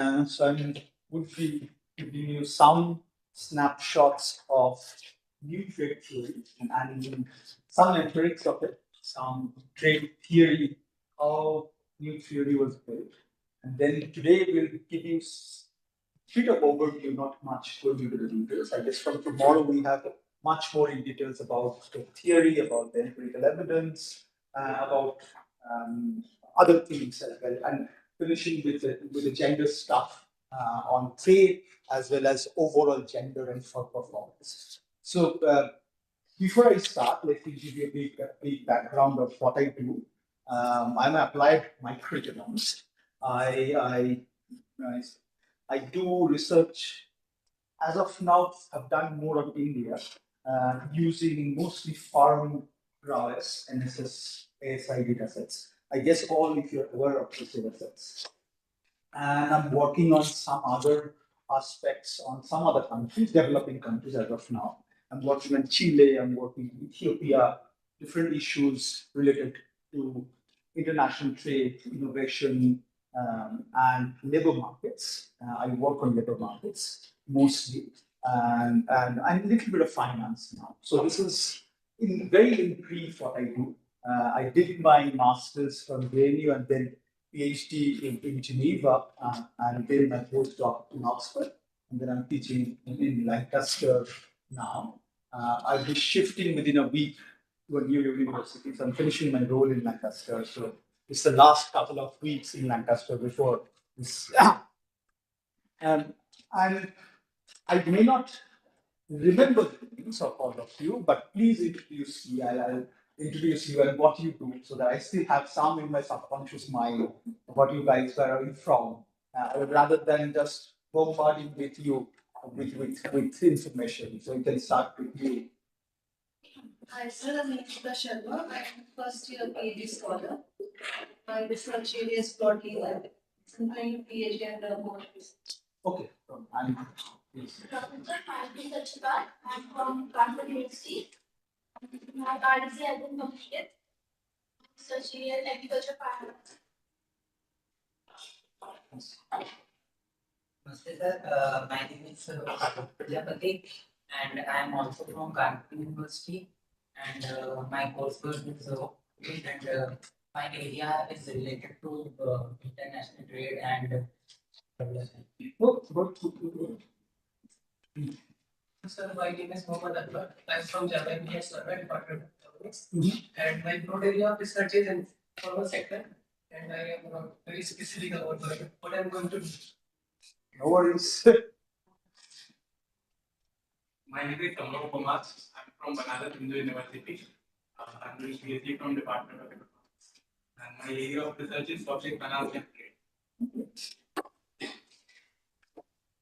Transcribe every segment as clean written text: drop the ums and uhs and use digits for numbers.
So I would be giving you some snapshots of new trade theory and some empirics of it, some trade theory, how new theory was built. And then today we'll give you bit of overview, not much going into the details. I guess from tomorrow we have much more in details about the theory, about the empirical evidence, about um, other things as well, and finishing with the gender stuff on trade as well as overall gender and for performance. So before I start, let me give you a brief background of what I do. I'm an applied microeconomist. I I do research as of now. I've done more of India using mostly farm RAWS, NSS, ASI data sets. I guess all if you're aware of these data sets. And I'm working on some other aspects on some other countries, developing countries as of now. I'm working on Chile, I'm working in Ethiopia, different issues related to international trade, innovation, and labor markets. I work on labor markets mostly, and a little bit of finance now. So this is in brief what I do. I did my master's from JNU and then PhD in Geneva, and then my postdoc in Oxford, and then I'm teaching in Lancaster now. I'll be shifting within a week to a new university, so I'm finishing my role in Lancaster. So it's the last couple of weeks in Lancaster before this. And I may not remember the names of all of you, but please introduce me. I'll introduce you and what you do so that I still have some in my subconscious mind what you guys were from, rather than just bombarding with you with information. So you can start with you. Hi, sir. I'm Nikita Sharma. I'm first year PhD scholar. My research area is broadly like I'm PhD and more research. Okay. I'm please. I'm from Kanpur University. My RDC has been completed. Research area agriculture finance. Namaste, sir. My name is Prajapati, and I am also from Kanpur University. And my coursework is and my area is related to international trade and development. Sir, my name is Mohammad Akbar. I'm from GIAN Department of Economics, and my broad area of research is in formal sector, and I am very specific about what I'm going to do. No worries. My name is Kamala Kumar. I'm from Banaras Hindu University. I'm doing PhD from Department of Economics. And my area of research is subject finance and trade.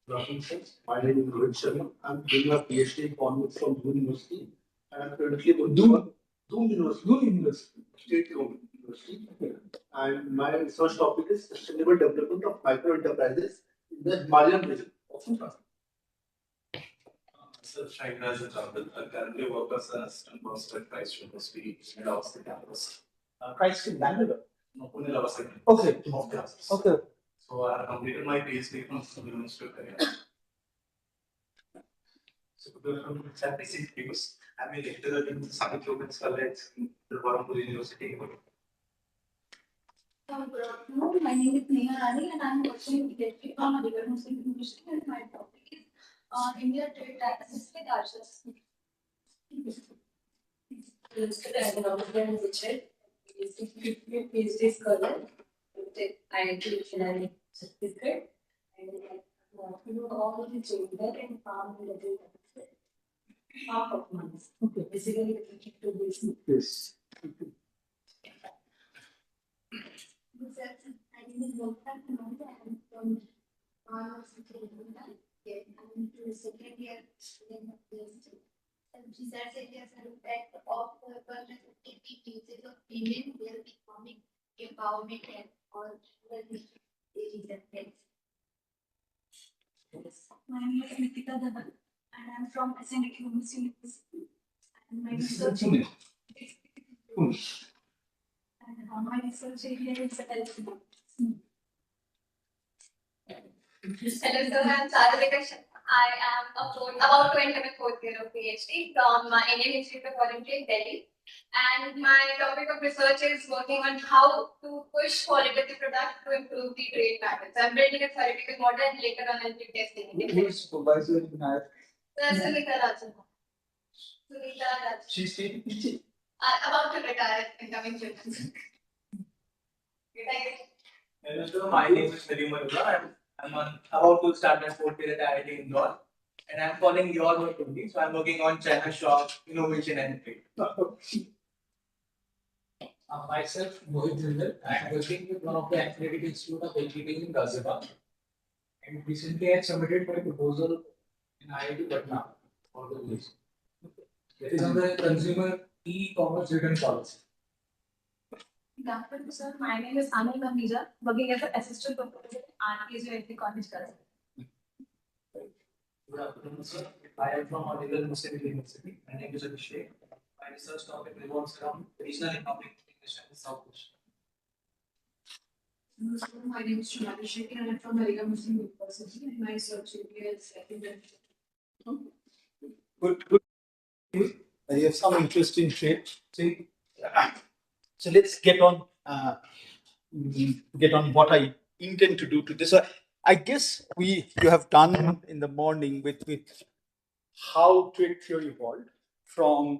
My name is Rohit Sharma. I'm doing a PhD in economics from Doon University. And I'm currently working Doon University, State University. And my research topic is sustainable development of micro enterprises in the Himalayan region of Uttarakhand. So, China is a topic. I currently work as an assistant professor at Christ University in Lavaste campus. Christ in Bangalore. No, Pune Lavaste. Okay. Of classes. Okay. So I have completed my PhD from the University of Kerala. So the basic views. I'm a lecturer in Science College in the Roorkee University. Good afternoon. My name is Neha Rani, and I'm also in PhD from Muslim University, and my topic is India trade taxes with artists. PhD scholar with IIT Chennai certificate, and all the chamber and farm related half of months. Okay. Basically, to this. Yes. I didn't work at the moment. I'm from I'm into second year in PhD. Research areas are impact of effective uses of women will becoming empowerment and all well-being areas and things. My name is Nikita Dhawan, and I'm from Heterogeneous University. And my research area is health. Hello, sir. I'm Charalika. I am about to enter my fourth year of PhD from Indian Institute of Foreign Trade, Delhi. And my topic of research is working on how to push qualitative product to improve the trade patterns. I'm building a theoretical model and later on I'll be testing it. Who is supervisor in that? Sunita Rajan. Sunita Rajan. She's teaching. About to retire in coming June. Hello, sir. My name is Nadim Arula. I'm about to start my fourth year at IIT Indore, and I'm following your work only. So I'm working on China shop, innovation, and trade. Myself, Mohit Jindal. I am working with one of the Athletic Institute of Engineering in Ghaziabad. And recently I submitted my proposal in IIT Patna for the release. That is on the consumer e-commerce return policy. Good afternoon, sir. My name is Anil Gamija, working as an assistant professor at RKJ College, Karachi. Good afternoon, sir. I am from Aligarh Muslim University. My name is Abhishek. My research topic revolves around regional economic integration in South Asia. My name is Shunali Shetty and I'm from Aligarh Muslim University and my research area is secondary. Good. You have some interest in trade. So let's get on what I intend to do today. So I guess you have done in the morning with how trade theory evolved from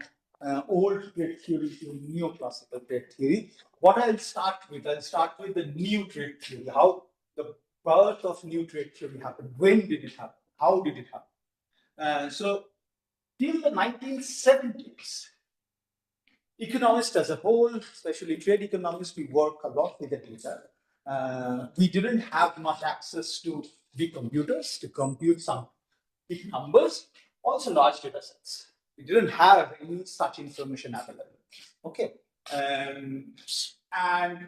old trade theory to neoclassical trade theory. What I'll start with the new trade theory. How the birth of new trade theory happened. When did it happen? How did it happen? So till the 1970s, economists as a whole, especially trade economists, we work a lot with the data. We didn't have much access to big computers to compute some big numbers, also large data sets. We didn't have any such information available. Okay. And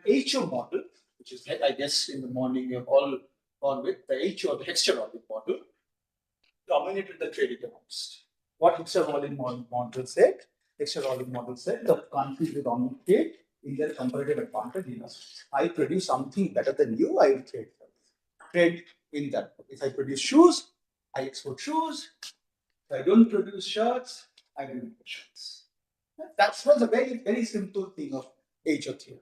HO model, which is, I guess, in the morning you have all gone with the HO, the Hexter-Volume model, dominated the trade economists. What Hexter-Volume model said? Hexter-Volume model said the countries with dominant trade in their comparative advantage industries. I produce something better than you, I will trade in that. If I produce shoes, I export shoes. If I don't produce shirts, I don't import shirts. That was a very, very simple thing of HO theory.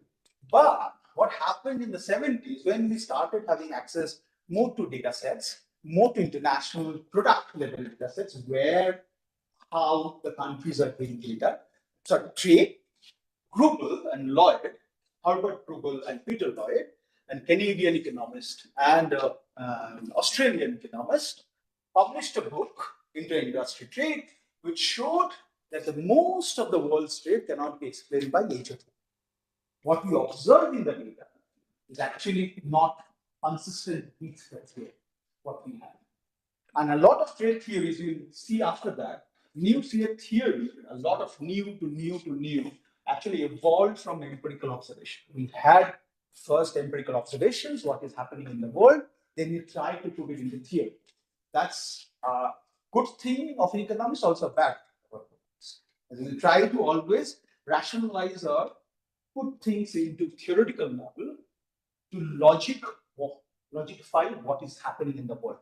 But what happened in the 70s when we started having access more to data sets, more to international product level data sets, where how the countries are doing data. So trade, Grubel and Lloyd, Herbert Grubel and Peter Lloyd, and Canadian economist and Australian economist, published a book, Inter-Industry Trade, which showed that the most of the world's trade cannot be explained by nature. What we observe in the data is actually not consistent with what we have. And a lot of trade theories you'll see after that, new trade theory, a lot of new actually evolved from empirical observation. We had first empirical observations, what is happening in the world, then we try to put it into theory. That's a good thing of economics, also a bad thing. We try to always rationalize or put things into theoretical model to logify what is happening in the world.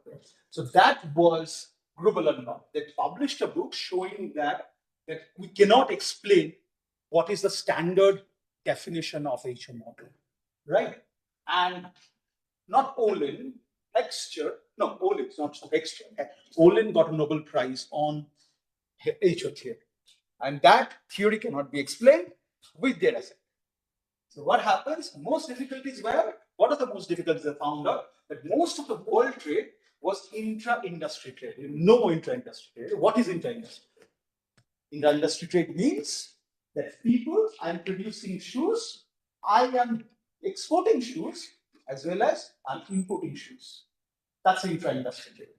So that was Grubel and Lloyd. They published a book showing that we cannot explain what is the standard definition of HO model, right? And not Olin, Olin's not Hexter. Olin got a Nobel Prize on HO theory. And that theory cannot be explained with data set. So what happens? Most difficulties were, what are the most difficulties I found out? That most of the world trade was intra-industry trade. No intra-industry trade. What is intra-industry trade? Intra-industry trade means that people, I'm producing shoes, I am exporting shoes, as well as I'm importing shoes. That's intra-industry trade.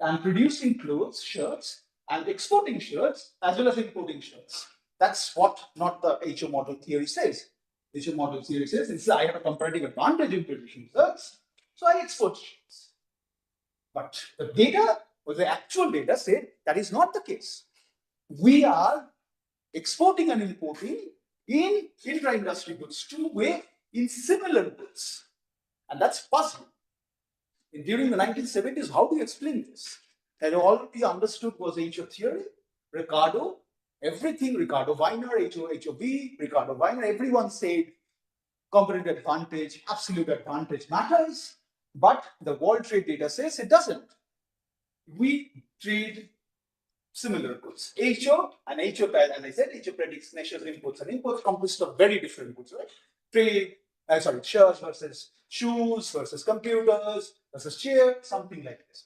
I'm producing clothes, shirts, and exporting shirts, as well as importing shirts. That's what not the HO model theory says. HO model theory says, I have a comparative advantage in producing shirts, so I export shirts. But the data, or the actual data, said that is not the case. We are exporting and importing in intra-industry goods two-way in similar goods. And that's possible. During the 1970s, how do you explain this? And all we understood was HO theory, Ricardo, everything Ricardo Weiner, HOV, Ricardo Weiner, everyone said competitive advantage, absolute advantage matters, but the World Trade data says it doesn't. We trade similar goods. HO and HO, as I said, HO predicts measures inputs, and inputs consist of very different goods, right? Trade, shirts versus shoes versus computers versus chairs, something like this.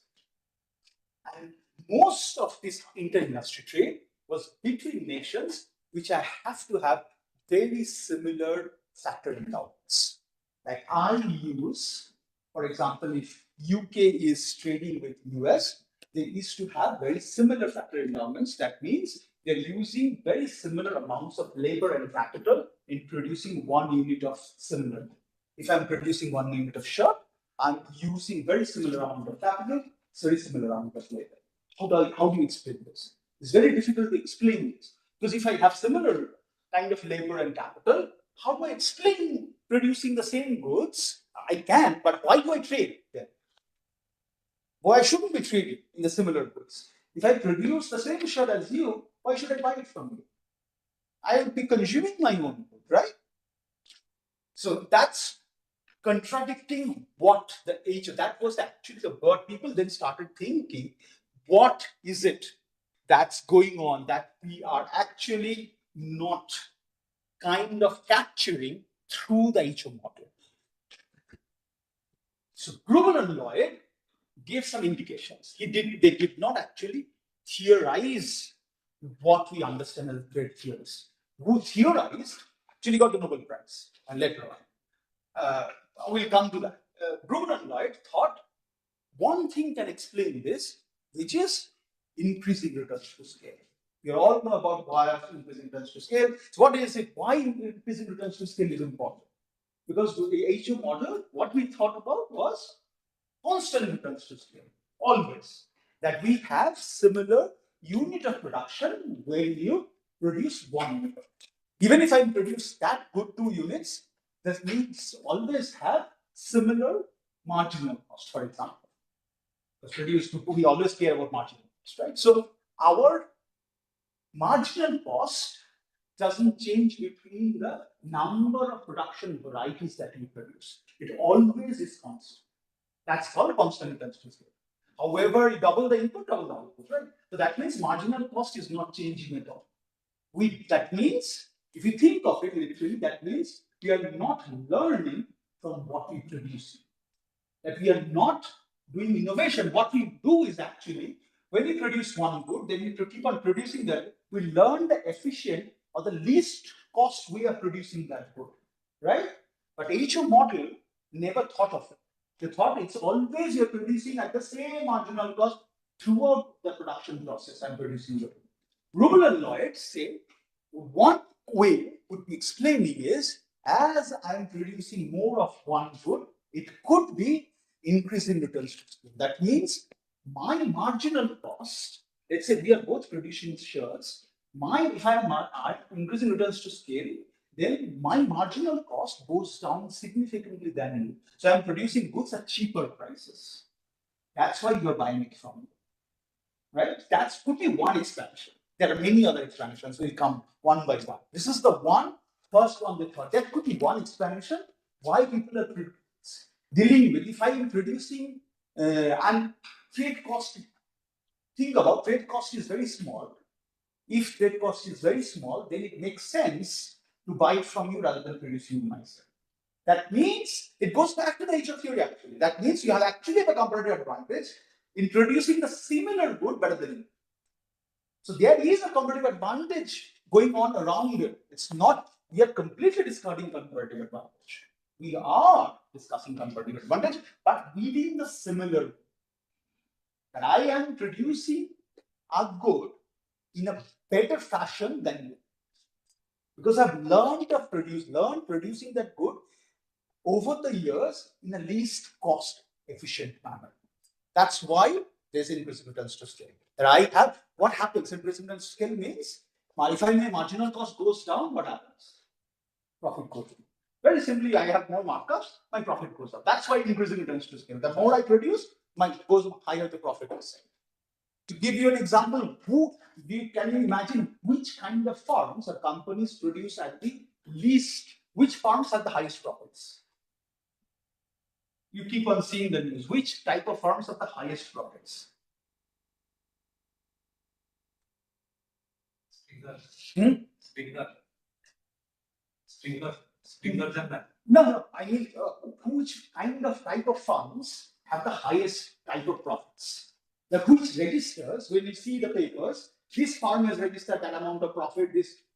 And most of this inter-industry trade was between nations which I have to have very similar factor endowments. Like I use, for example, if UK is trading with US, they used to have very similar factor endowments. That means they're using very similar amounts of labor and capital in producing 1 unit of similar. If I'm producing 1 unit of shirt, I'm using very similar amount of capital, very similar amount of labor. How do you explain this? It's very difficult to explain this because if I have similar kind of labor and capital, how do I explain producing the same goods? I can, but why do I trade then? Why shouldn't be trading in the similar goods? If I produce the same shirt as you, why should I buy it from you? I would be consuming my own good, right? So that's contradicting what the age of that was actually the word people then started thinking, what is it that's going on that we are actually not kind of capturing through the HO model? So Gruber and Lloyd gave some indications. They did not actually theorize what we understand as trade theorists. Who theorized actually got the Nobel Prize and later on. We'll come to that. Gruber and Lloyd thought one thing can explain this, which is increasing returns to scale. You all know about why increasing returns to scale. So what is it? Why increasing returns to scale is important? Because the HO model, what we thought about was constant returns to scale, always. That we have similar unit of production when you produce 1 unit. Even if I produce that good 2 units, that means always have similar marginal cost, for example. We always care about marginal cost, right? So our marginal cost doesn't change between the number of production varieties that we produce. It always is constant. That's called constant returns to scale. However, you double the input, double the output, right? So that means marginal cost is not changing at all. That means, if you think of it literally, that means we are not learning from what we produce. That we are not doing innovation. What we do is actually, when we produce one good, then we keep on producing that. We learn the efficient or the least cost way of producing that good, right? But HO model never thought of it. They thought it's always you're producing at the same marginal cost throughout the production process and producing it. Rubel and Lloyd say one way would be explaining is as I'm producing more of one good, it could be increasing returns to scale. That means my marginal cost, let's say we are both producing shirts, if I'm increasing returns to scale, then my marginal cost goes down significantly than you. So I'm producing goods at cheaper prices. That's why you're buying it from me. Right? That could be one explanation. There are many other explanations. We'll come one by one. This is the first one they thought. That could be one explanation why people are dealing with. If I am producing and trade cost, think about trade cost is very small. If trade cost is very small, then it makes sense to buy it from you rather than producing it myself. That means it goes back to the HO theory actually. That means you have actually a comparative advantage in producing the similar good better than you. So there is a comparative advantage going on around it. It's not, we are completely discarding comparative advantage. We are discussing comparative advantage, but within the similar. That I am producing a good in a better fashion than you. Because I've learned producing that good over the years in a least cost efficient manner. That's why there's increasing returns to scale. That I have, what happens? Increasing returns to scale means if my marginal cost goes down, what happens? Profit goes down. Very simply, I have more markups, my profit goes up. That's why increasing returns to scale. The more I produce, my goes higher the profit is. To give you an example, can you imagine which kind of firms or companies produce at the least, which firms have the highest profits? You keep on seeing the news. Which type of firms have the highest profits? Stingers and that. No, I mean, which kind of type of firms have the highest type of profits? The which registers, when you see the papers, this firm has registered that amount of profit,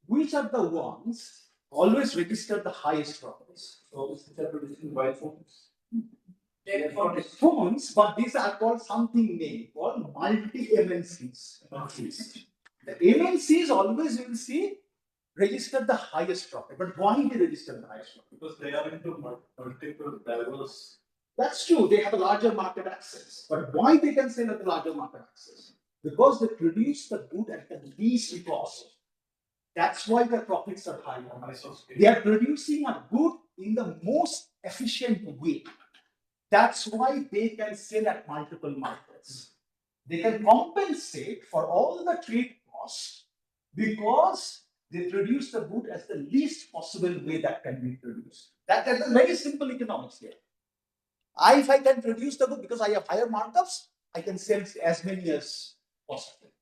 which are the ones always register the highest profits? So they're producing mobile phones. Phones, but these are called something named called multi-MNCs. The MNCs always you will see register the highest profit. But why they register the highest profit? Because they are into multiple diverse. That's true. They have a larger market access. But why they can sell at the larger market access? Because they produce the good at the least cost. That's why their profits are high. They are producing a good in the most efficient way. That's why they can sell at multiple markets. They can compensate for all the trade costs because they produce the good as the least possible way that can be produced. That's a very simple economics here. If I can produce the good because I have higher markups, I can sell as many as possible.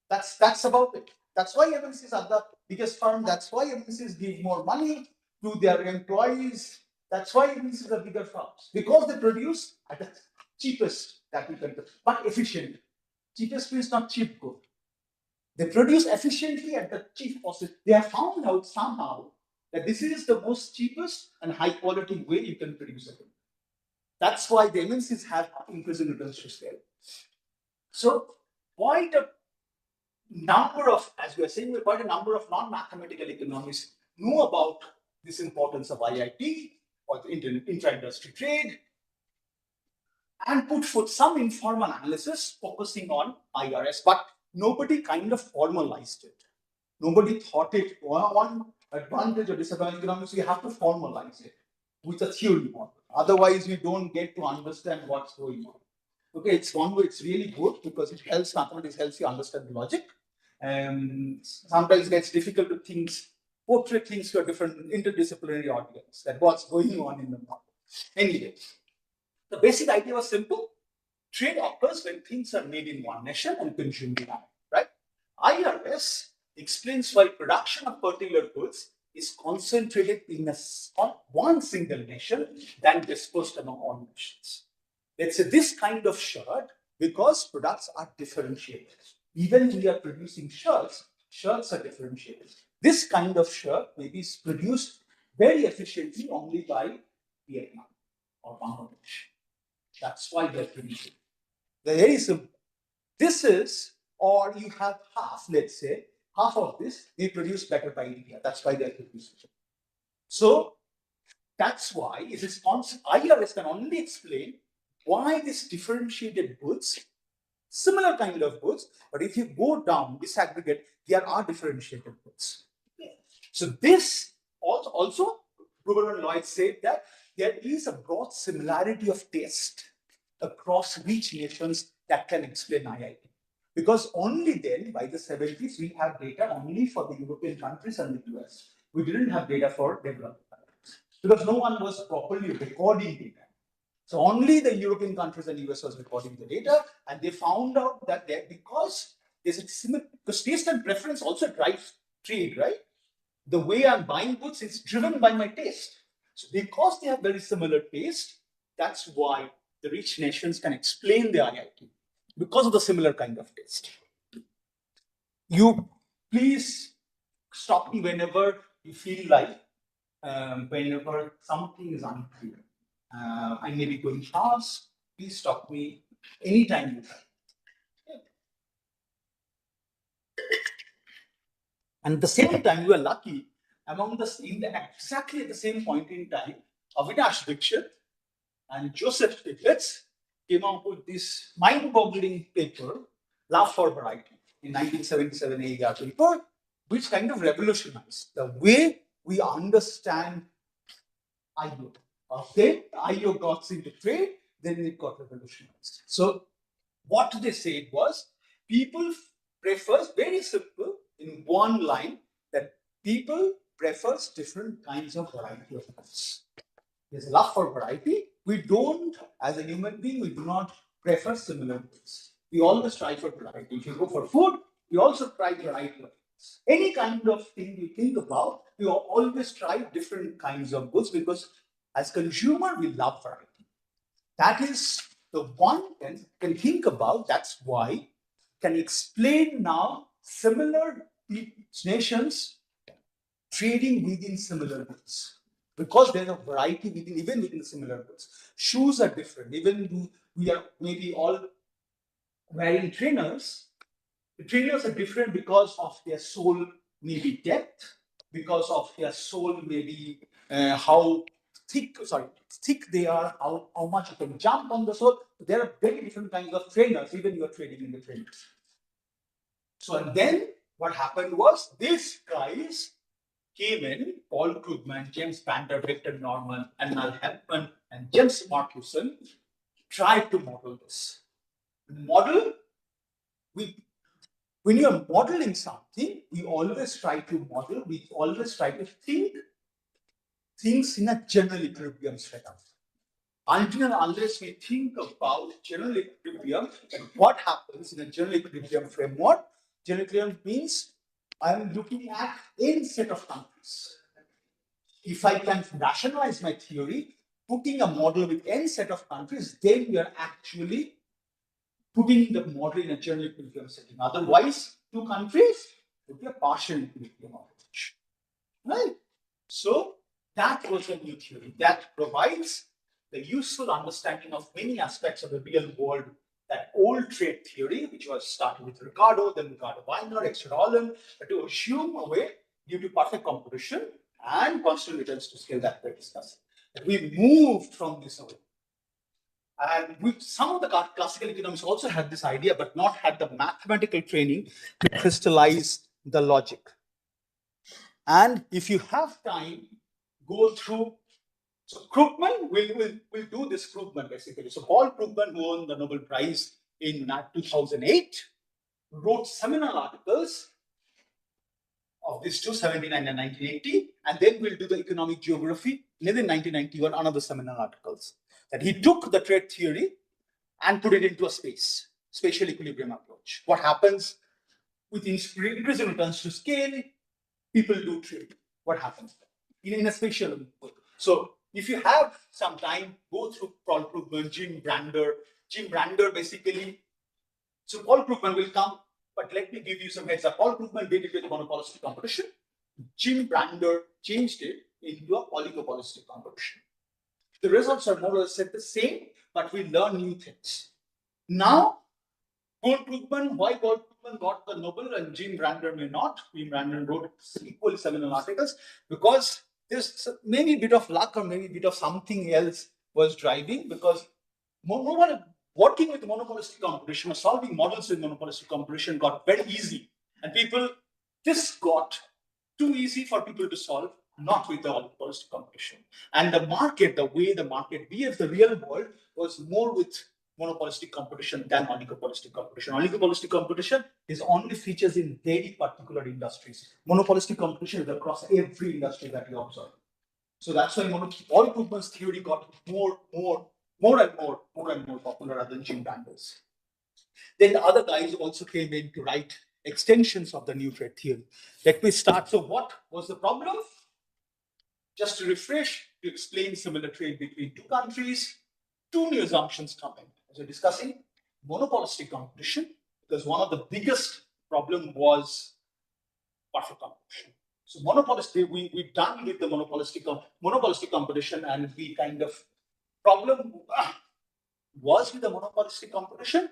That's about it. That's why MNCs are the biggest firm. That's why MNCs give more money to their employees. That's why MNCs are bigger firms because they produce at the cheapest that we can, but efficient. Cheapest means not cheap good. They produce efficiently at the cheap possible. They have found out somehow that this is the most cheapest and high quality way you can produce it. That's why the MNCs have increasing returns to scale. So quite a number of, as we are saying, quite a number of non-mathematical economists know about this importance of IIT or intra-industry trade and put forth some informal analysis focusing on IRS, but nobody kind of formalized it. Nobody thought it. One advantage of disadvantage economics, you have to formalize it with a theory model. Otherwise, we don't get to understand what's going on. Okay, it's one way, it's really good because it helps mathematics, helps you understand the logic. Sometimes it gets difficult to portray things to a different interdisciplinary audience, that what's going on in the model. Anyway, the basic idea was simple. Trade occurs when things are made in one nation and consumed in another, right? IRS explains why production of particular goods is concentrated in one single nation than dispersed among all nations. Let's say this kind of shirt, because products are differentiated. Even when we are producing shirts are differentiated. This kind of shirt may be produced very efficiently only by Vietnam or Bangladesh. That's why they're producing. They're very simple. This is, or you have half, let's say, half of this, they produce better by India. That's why they're producing. So that's why it is IRS can only explain why this differentiated goods, similar kind of goods, but if you go down, disaggregate, there are differentiated goods. So this also Gruber and Lloyd said that there is a broad similarity of taste across rich nations that can explain IIT. Because only then, by the 70s, we have data only for the European countries and the US. We didn't have data for developed countries because no one was properly recording data. So only the European countries and US was recording the data, and they found out that because there's a similar, because taste and preference also drives trade, right? The way I'm buying goods is driven by my taste. So because they have very similar taste, that's why the rich nations can explain the IIT because of the similar kind of taste. You please stop me whenever you feel like, whenever something is unclear. I may be going fast. Please stop me anytime you can. And at the same time, you are lucky exactly at the same point in time, Avinash Dixit and Joseph Stiglitz came out with this mind-boggling paper, Love for Variety, in 1977 AER paper, which kind of revolutionized the way we understand IO. Okay, IO got into trade, then it got revolutionized. So what they said was, people prefers, very simple, in one line, that people prefers different kinds of variety of goods. There's a love for variety. We don't, as a human being, we do not prefer similar goods. We always try for variety. If you go for food, we also try variety of goods. Any kind of thing we think about, we always try different kinds of goods because as consumer, we love variety. That is the one can think about. That's why can explain now similar nations trading within similar goods, because there's a variety within, even within similar goods. Shoes are different. Even we are maybe all wearing trainers. The trainers are different because of their sole maybe depth, because of their sole maybe how thick they are, how much you can jump on the sole. There are very different kinds of trainers, even you are trading in the trainers. So and then what happened was, these guys came in, Paul Krugman, James Panter, Victor Norman, and Nal Hepman, and James Marcuson tried to model this. Model, when you are modeling something, we always try to model, we always try to think things in a general equilibrium setup. Until and unless we think about general equilibrium and what happens in a general equilibrium framework, general equilibrium means I am looking at n set of countries. If I can rationalize my theory, putting a model with n set of countries, then we are actually putting the model in a general equilibrium setting. Otherwise, two countries would be a partial equilibrium operation. Right? So that was a new theory that provides the useful understanding of many aspects of the real world. That old trade theory, which was started with Ricardo, then Ricardo Weiner, Extra Holland, to assume away due to perfect competition and constant returns to scale that we're discussing. We moved from this away. And some of the classical economists also had this idea, but not had the mathematical training to crystallize the logic. And if you have time, go through. So Krugman, we'll do this Krugman basically. So Paul Krugman, who won the Nobel Prize in 2008, wrote seminal articles of these two, 79 and 1980, and then we'll do the economic geography. And then in 1991, another seminal articles that he took the trade theory and put it into a spatial equilibrium approach. What happens with increasing returns to scale? People do trade. What happens in a spatial way? So if you have some time, go through Paul Krugman, Jim Brander. Jim Brander basically. So Paul Krugman will come, but let me give you some heads up. Paul Krugman did it with monopolistic competition. Jim Brander changed it into a oligopolistic competition. The results are more or less the same, but we learn new things. Now, Paul Krugman, why Paul Krugman got the Nobel and Jim Brander may not? Jim Brander wrote equally seminal articles because there's maybe a bit of luck or maybe a bit of something else was driving, because working with monopolistic competition or solving models with monopolistic competition got very easy. And this got too easy for people to solve, not with the oligopolistic competition. And the market, the way the market behaves, the real world was more with monopolistic competition than oligopolistic competition. Oligopolistic competition is only features in very particular industries. Monopolistic competition is across every industry that you observe. So that's why Paul Krugman's theory got more and more popular rather than Jim Brander's. Then the other guys also came in to write extensions of the new trade theory. Let me start. So what was the problem? Just to refresh, to explain similar trade between two countries, two new assumptions come in. As we're discussing, monopolistic competition, because one of the biggest problem was perfect competition. So monopolistic, we've done with the monopolistic competition, and we kind of problem was with the monopolistic competition.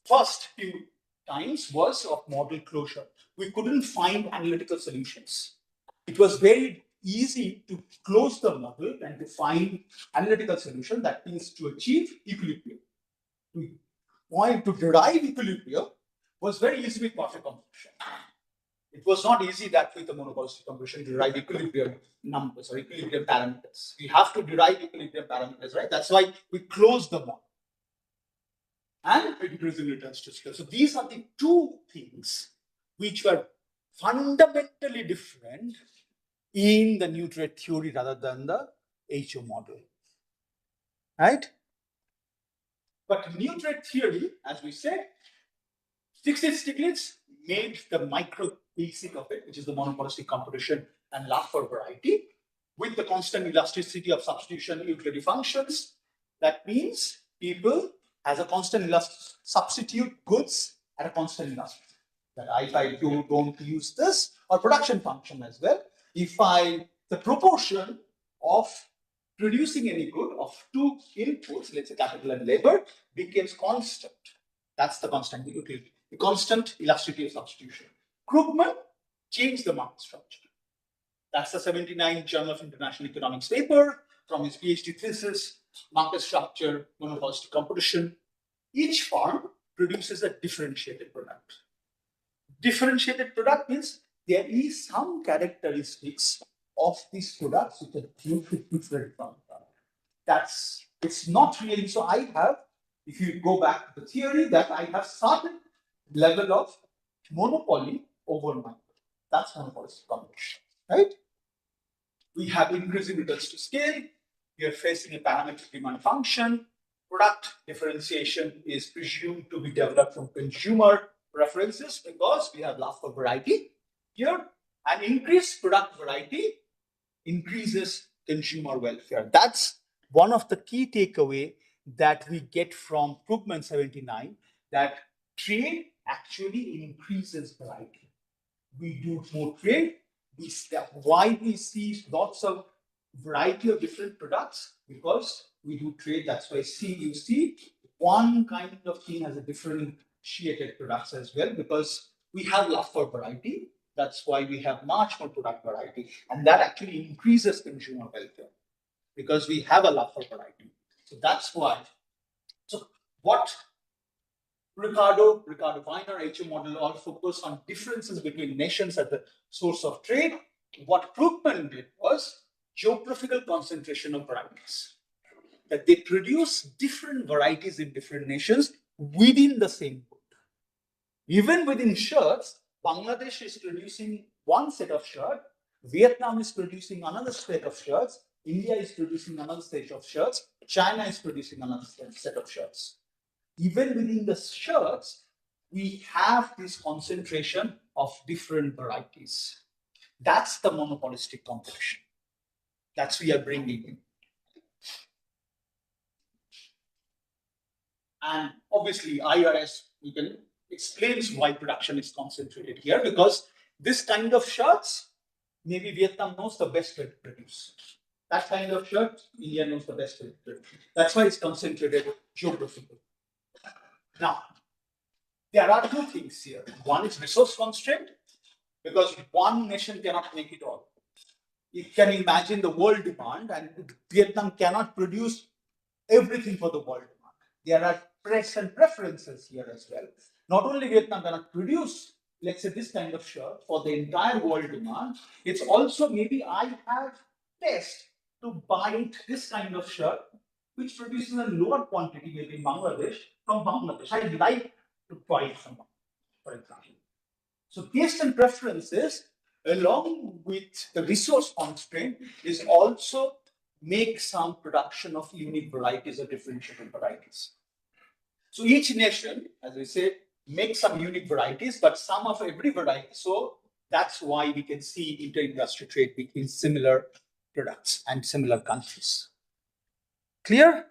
First few times was of model closure. We couldn't find analytical solutions. It was very easy to close the model and to find analytical solution, that means to achieve equilibrium. To derive equilibrium was very easy with perfect competition. It was not easy that with the monopolistic competition to derive equilibrium numbers or equilibrium parameters. We have to derive equilibrium parameters, right? That's why we close the model. And it increasingly returns to scale. So these are the two things which were fundamentally different in the new trade theory rather than the HO model. Right? But new trade theory, as we said, Stiglitz made the micro basic of it, which is the monopolistic competition and love for variety, with the constant elasticity of substitution utility functions. That means people as a constant substitute goods at a constant elasticity. That if I don't use this, or production function as well, the proportion of producing any good of two inputs, let's say capital and labor, becomes constant. That's the constant utility, the constant elasticity of substitution. Krugman changed the market structure. That's the 79 Journal of International Economics paper from his PhD thesis, market structure, monopolistic competition. Each firm produces a differentiated product. Differentiated product means there is some characteristics of these products which are different from it's not really. So I have, if you go back to the theory, that I have certain level of monopoly over my. That's monopolistic competition, right? We have increasing returns to scale. We are facing a parametric demand function. Product differentiation is presumed to be developed from consumer preferences because we have love for variety here. And increased product variety increases consumer welfare. That's one of the key takeaway that we get from Krugman 79, that trade actually increases variety. We do more trade. Why we see lots of variety of different products? Because we do trade. That's why you see one kind of thing has a differentiated products as well, because we have love for variety. That's why we have much more product variety, and that actually increases consumer welfare because we have a love for variety. So that's why. So what Ricardo Weiner, HO model all focus on differences between nations at the source of trade. What Krugman did was geographical concentration of varieties. That they produce different varieties in different nations within the same good. Even within shirts, Bangladesh is producing one set of shirts, Vietnam is producing another set of shirts, India is producing another set of shirts, China is producing another set of shirts. Even within the shirts, we have this concentration of different varieties. That's the monopolistic competition. That's we are bringing in. And obviously, IRS explains why production is concentrated here, because this kind of shirts, maybe Vietnam knows the best way to produce. That kind of shirt, India knows the best way to produce. That's why it's concentrated geographically. Now, there are two things here. One is resource constraint, because one nation cannot make it all. You can imagine the world demand, and Vietnam cannot produce everything for the world demand. There are preferences here as well. Not only Vietnam cannot produce, let's say, this kind of shirt for the entire world demand, it's also maybe I have test to buy this kind of shirt, which produces a lower quantity maybe in Bangladesh, from Bangladesh. I'd like to buy it from Bangladesh, for example. So taste and preferences, along with the resource constraint, is also make some production of unique varieties or differentiated varieties. So each nation, as I say, makes some unique varieties, but some of every variety. So that's why we can see inter-industry trade between similar products and similar countries. Clear?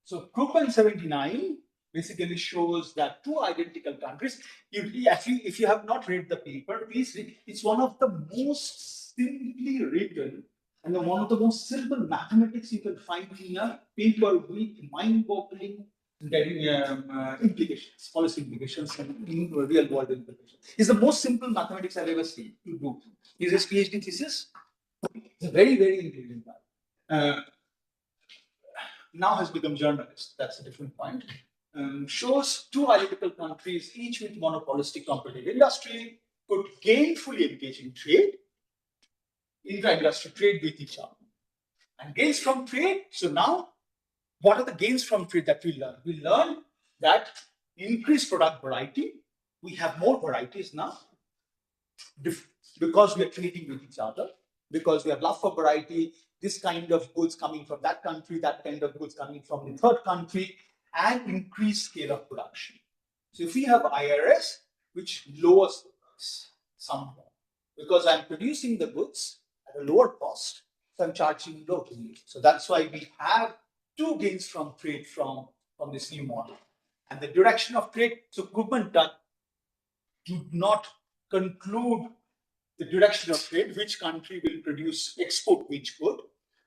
So Krugman 79 basically shows that two identical countries. If you have not read the paper, please read. It's one of the most simply written and one of the most simple mathematics you can find in a paper with mind-boggling implications, policy implications, and real-world implications. It's the most simple mathematics I've ever seen to do. Is his PhD thesis. It's a very, very intelligent guy. Now has become journalist. That's a different point. Shows two identical countries, each with monopolistic competitive industry. could gainfully engage in trade, intra-industrial trade with each other. And gains from trade, so now, what are the gains from trade that we learn? We learn that increased product variety, we have more varieties now, because we are trading with each other, because we have love for variety, this kind of goods coming from that country, that kind of goods coming from the third country, and increased scale of production. So if we have IRS, which lowers the price somewhat, because I'm producing the goods at a lower cost, so I'm charging low to you. So that's why we have two gains from trade from this new model. And the direction of trade, so Krugman did not conclude the direction of trade, which country will produce, export which good,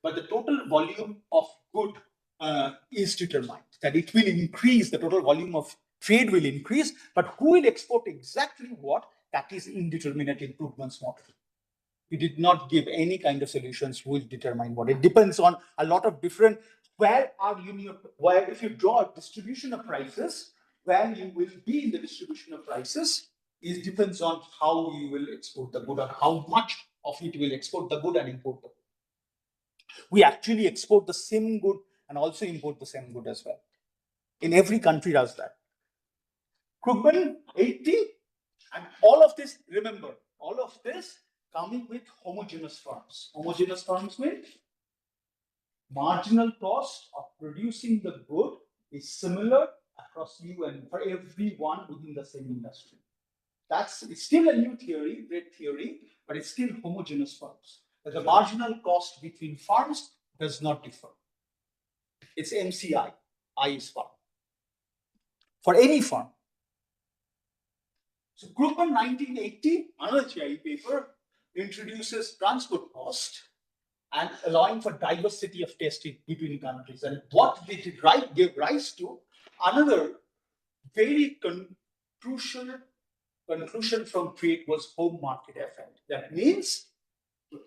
but the total volume of good is determined, that it will increase, the total volume of trade will increase, but who will export exactly what, that is indeterminate in Krugman's model. We did not give any kind of solutions who will determine what. It depends on a lot of different, where if you draw a distribution of prices, where you will be in the distribution of prices, it depends on how you will export the good, or how much of it will export the good and import the good. We actually export the same good and also import the same good as well. In every country does that. Krugman 80, and all of this, remember, all of this coming with homogeneous firms. Homogeneous firms mean marginal cost of producing the good is similar across you and for everyone within the same industry. It's still a new theory, great theory, but it's still homogeneous firms. But the marginal cost between firms does not differ. It's MCI, I is firm. For any firm. So Krugman 1980, another GIE paper, introduces transport cost and allowing for diversity of testing between countries. And what they did gave rise to another very crucial conclusion from trade was home market effect. That means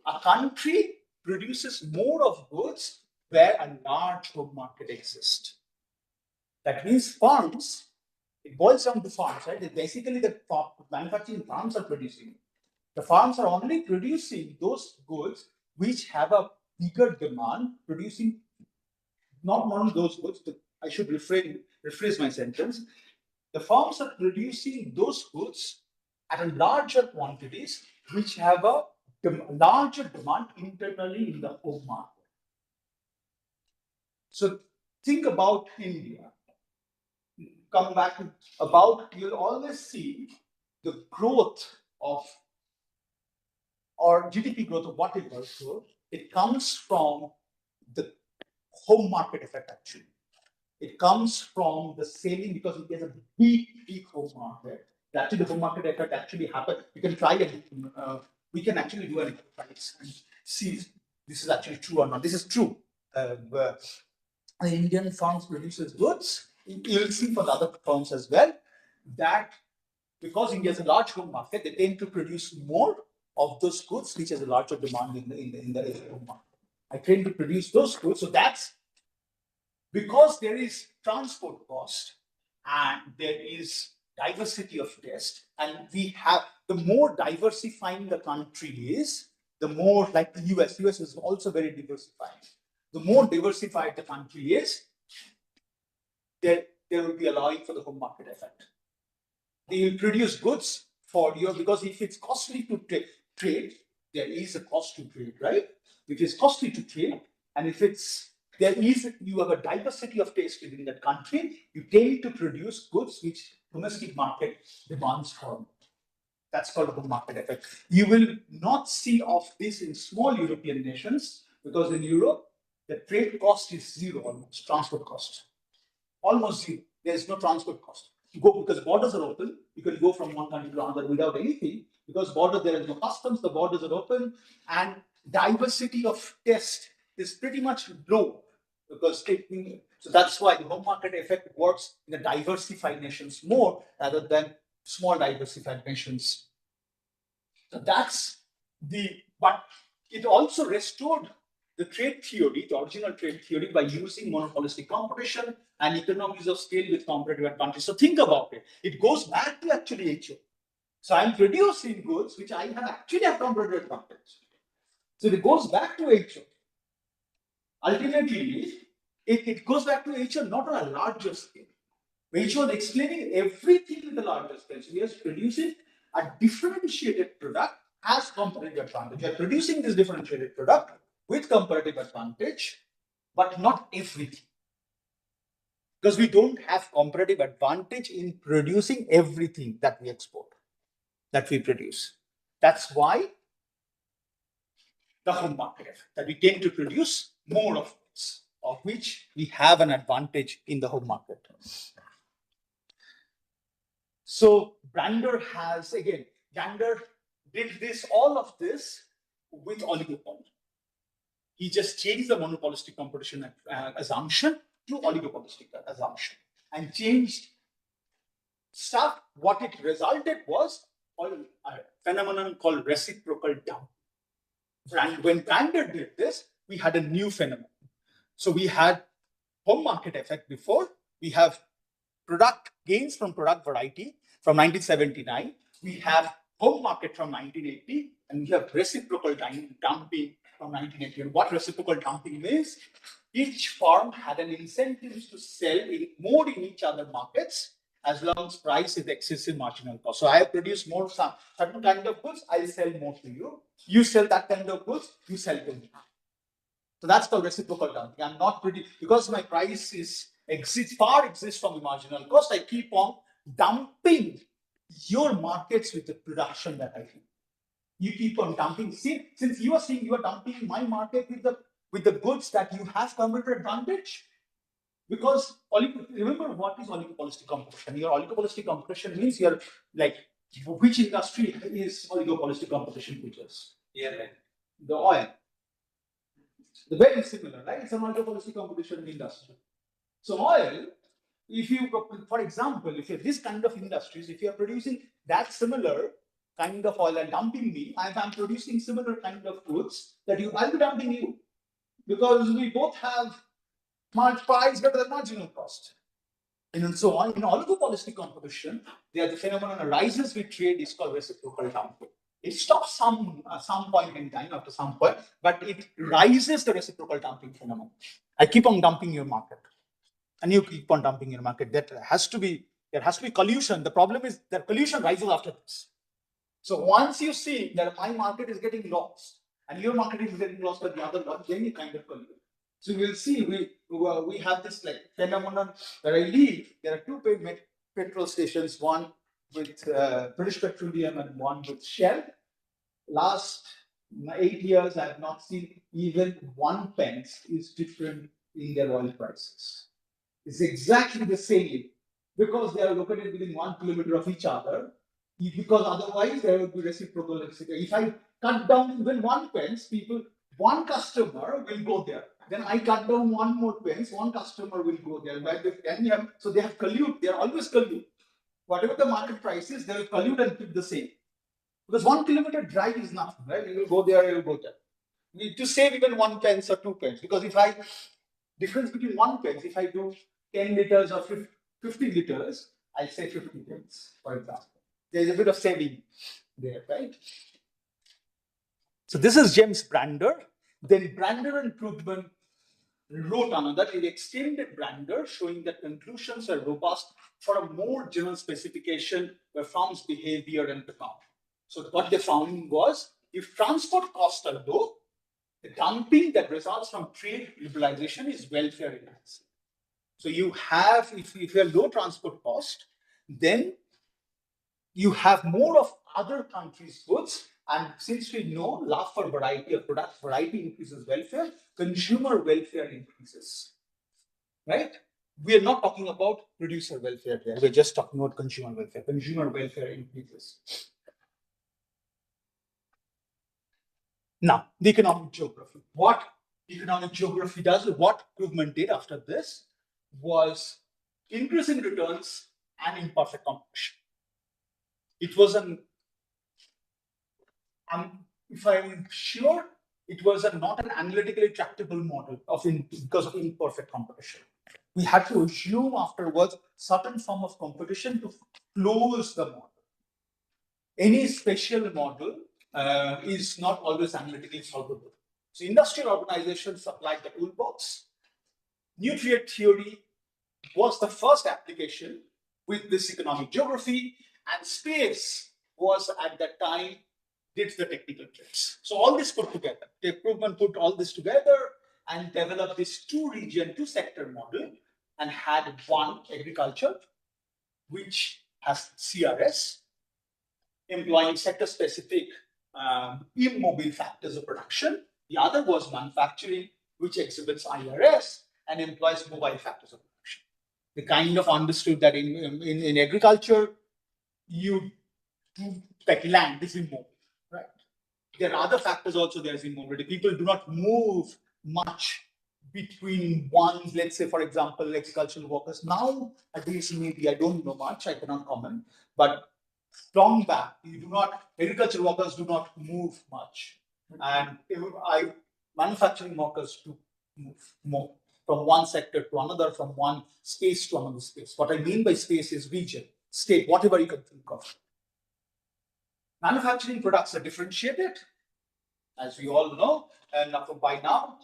a country produces more of goods where a large home market exists. That means farms, it boils down to farms, right? Basically, the manufacturing farms are producing. The farms are only producing those goods which have a bigger demand, producing not only those goods, I should rephrase my sentence. The farms are producing those goods at a larger quantities, which have a larger demand internally in the home market. So think about India. Come back to you'll always see the growth of, or GDP growth of whatever growth, it comes from the home market effect actually. It comes from the selling, because it has a big home market. Actually, the home market effect actually happens. You can try it. We can actually do an exercise and see if this is actually true or not. This is true. The Indian firms produces goods. You'll see for the other firms as well that because India has a large home market, they tend to produce more of those goods, which has a larger demand in the home market. I tend to produce those goods, so that's because there is transport cost and there is diversity of test, and we have, the more diversifying the country is, the more, like the US is also very diversified. The more diversified the country is, there will be allowing for the home market effect. They will produce goods for you, because if it's costly to trade, there is a cost to trade, right? If it's costly to trade, and if you have a diversity of taste within that country, you tend to produce goods which domestic market demands for. That's called the market effect. You will not see of this in small European nations, because in Europe, the trade cost is zero, almost transport cost. Almost zero. There is no transport cost. You go because borders are open, you can go from one country to another without anything, because there is no customs, the borders are open, and diversity of test is pretty much low. So that's why the home market effect works in the diversified nations more rather than small diversified nations. So but it also restored the trade theory, the original trade theory, by using monopolistic competition and economies of scale with comparative advantage. So think about it. It goes back to actually HO. So I'm producing goods which I have actually have competitive advantage. So it goes back to HO. Ultimately, it goes back to HO not on a larger scale. HO is explaining everything in the larger scale. So we are producing a differentiated product as competitive advantage. We are producing this differentiated product with comparative advantage, but not everything. Because we don't have comparative advantage in producing everything that we export, that we produce. That's why the home market effect, that we tend to produce more of this, of which we have an advantage in the home market. So Brander has, again, Brander did this, all of this with oligopoly. He just changed the monopolistic competition assumption to oligopolistic assumption and changed stuff. What it resulted was a phenomenon called reciprocal dumping. When Brander did this, we had a new phenomenon. So we had home market effect before. We have product gains from product variety from 1979. We have home market from 1980, and we have reciprocal dumping from 1980. And what reciprocal dumping means? Each firm had an incentive to sell more in each other markets as long as price is excessive marginal cost. So I have produced more certain kind of goods, I'll sell more to you. You sell that kind of goods, you sell to me. So that's called reciprocal dumping. I'm not pretty, because my price is far exists from the marginal cost, I keep on dumping your markets with the production that I do. You keep on dumping. See, since you are saying you are dumping my market with the goods that you have competitive advantage, because remember what is oligopolistic competition? Your oligopolistic competition means you're like, which industry is oligopolistic competition features? Yeah, right. The oil. The very similar, right? It's a oligopolistic competition in industry. So oil, if you, for example, if you're this kind of industries, if you're producing that similar kind of oil and dumping me, if I'm producing similar kind of goods, I'll be dumping you, because we both have price better than marginal cost. And so on, in oligopolistic competition, the phenomenon arises with trade is called reciprocal dumping. It stops some point in time, after some point, but it rises the reciprocal dumping phenomenon. I keep on dumping your market, and you keep on dumping your market. There has to be collusion. The problem is that collusion rises after this. So once you see that my market is getting lost and your market is getting lost by the other one, then you kind of collude. So we'll see, we have this like phenomenon where I live. There are two petrol stations, one with British Petroleum and one with Shell. Last 8 years, I have not seen even 1 pence is different in their oil prices. It's exactly the same because they are located within 1 kilometer of each other. Because otherwise there would be reciprocal. If I cut down even 1 pence, one customer will go there. Then I cut down 1 more pence, one customer will go there. So they have collude. They are always collude. Whatever the market price is, they will collude and keep the same. Because 1 kilometer drive is nothing, right? You will go there, you will go there. You need to save even 1 pence or 2 pence. Because difference between 1 pence, if I do 10 liters or 50 liters, I'll say 50 pence, for example. There's a bit of saving there, right? So this is James Brander. Then Brander and Krugman wrote another, he extended Brander, showing that conclusions are robust for a more general specification where firms' behavior and demand. So what they found was, if transport costs are low, the dumping that results from trade liberalization is welfare enhancing. So you have, if you have low transport cost, then you have more of other countries' goods. And since we know love for variety of products, variety increases welfare, consumer welfare increases, right? We are not talking about producer welfare here. We're just talking about consumer welfare. Consumer welfare increases. Now, the economic geography. What economic geography does, what Krugman did after this was increasing returns and imperfect competition. It was if I'm sure, it was not an analytically tractable model because of imperfect competition. We had to assume afterwards certain form of competition to close the model. any special model is not always analytically solvable. So industrial organizations supplied the toolbox. Nutrient theory was the first application with this economic geography, and space was at that time did the technical tricks. So all this put together, the Krugman put all this together and developed this two-region, two-sector model, and had one agriculture, which has CRS, employing sector-specific immobile factors of production. The other was manufacturing, which exhibits IRS and employs mobile factors of production. They kind of understood that in agriculture, you do like land is immobile, right? There are other factors also. There's immobility. People do not move much between ones. Let's say, for example, agricultural workers. Now, at least maybe I don't know much. I cannot comment. But long back, agricultural workers do not move much, and manufacturing workers do move more from one sector to another, from one space to another space. What I mean by space is region, state, whatever you can think of. Manufacturing products are differentiated, as we all know, and by now,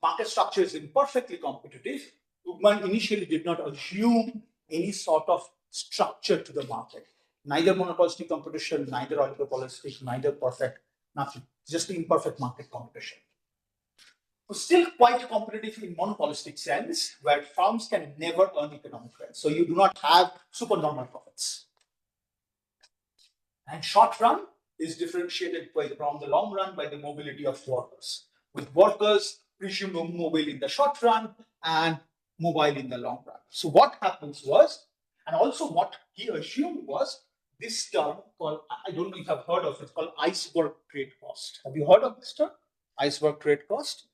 market structure is imperfectly competitive. Krugman initially did not assume any sort of structure to the market. Neither monopolistic competition, neither oligopolistic, neither perfect, nothing. Just imperfect market competition. Still quite competitive in monopolistic sense, where firms can never earn economic rent. So you do not have supernormal profits. And short run is differentiated from the long run by the mobility of workers, with workers presumed mobile in the short run and mobile in the long run. So what happens was, and also what he assumed was, this term called, I don't know if you've heard of it, called iceberg trade cost. Have you heard of this term? Iceberg trade cost.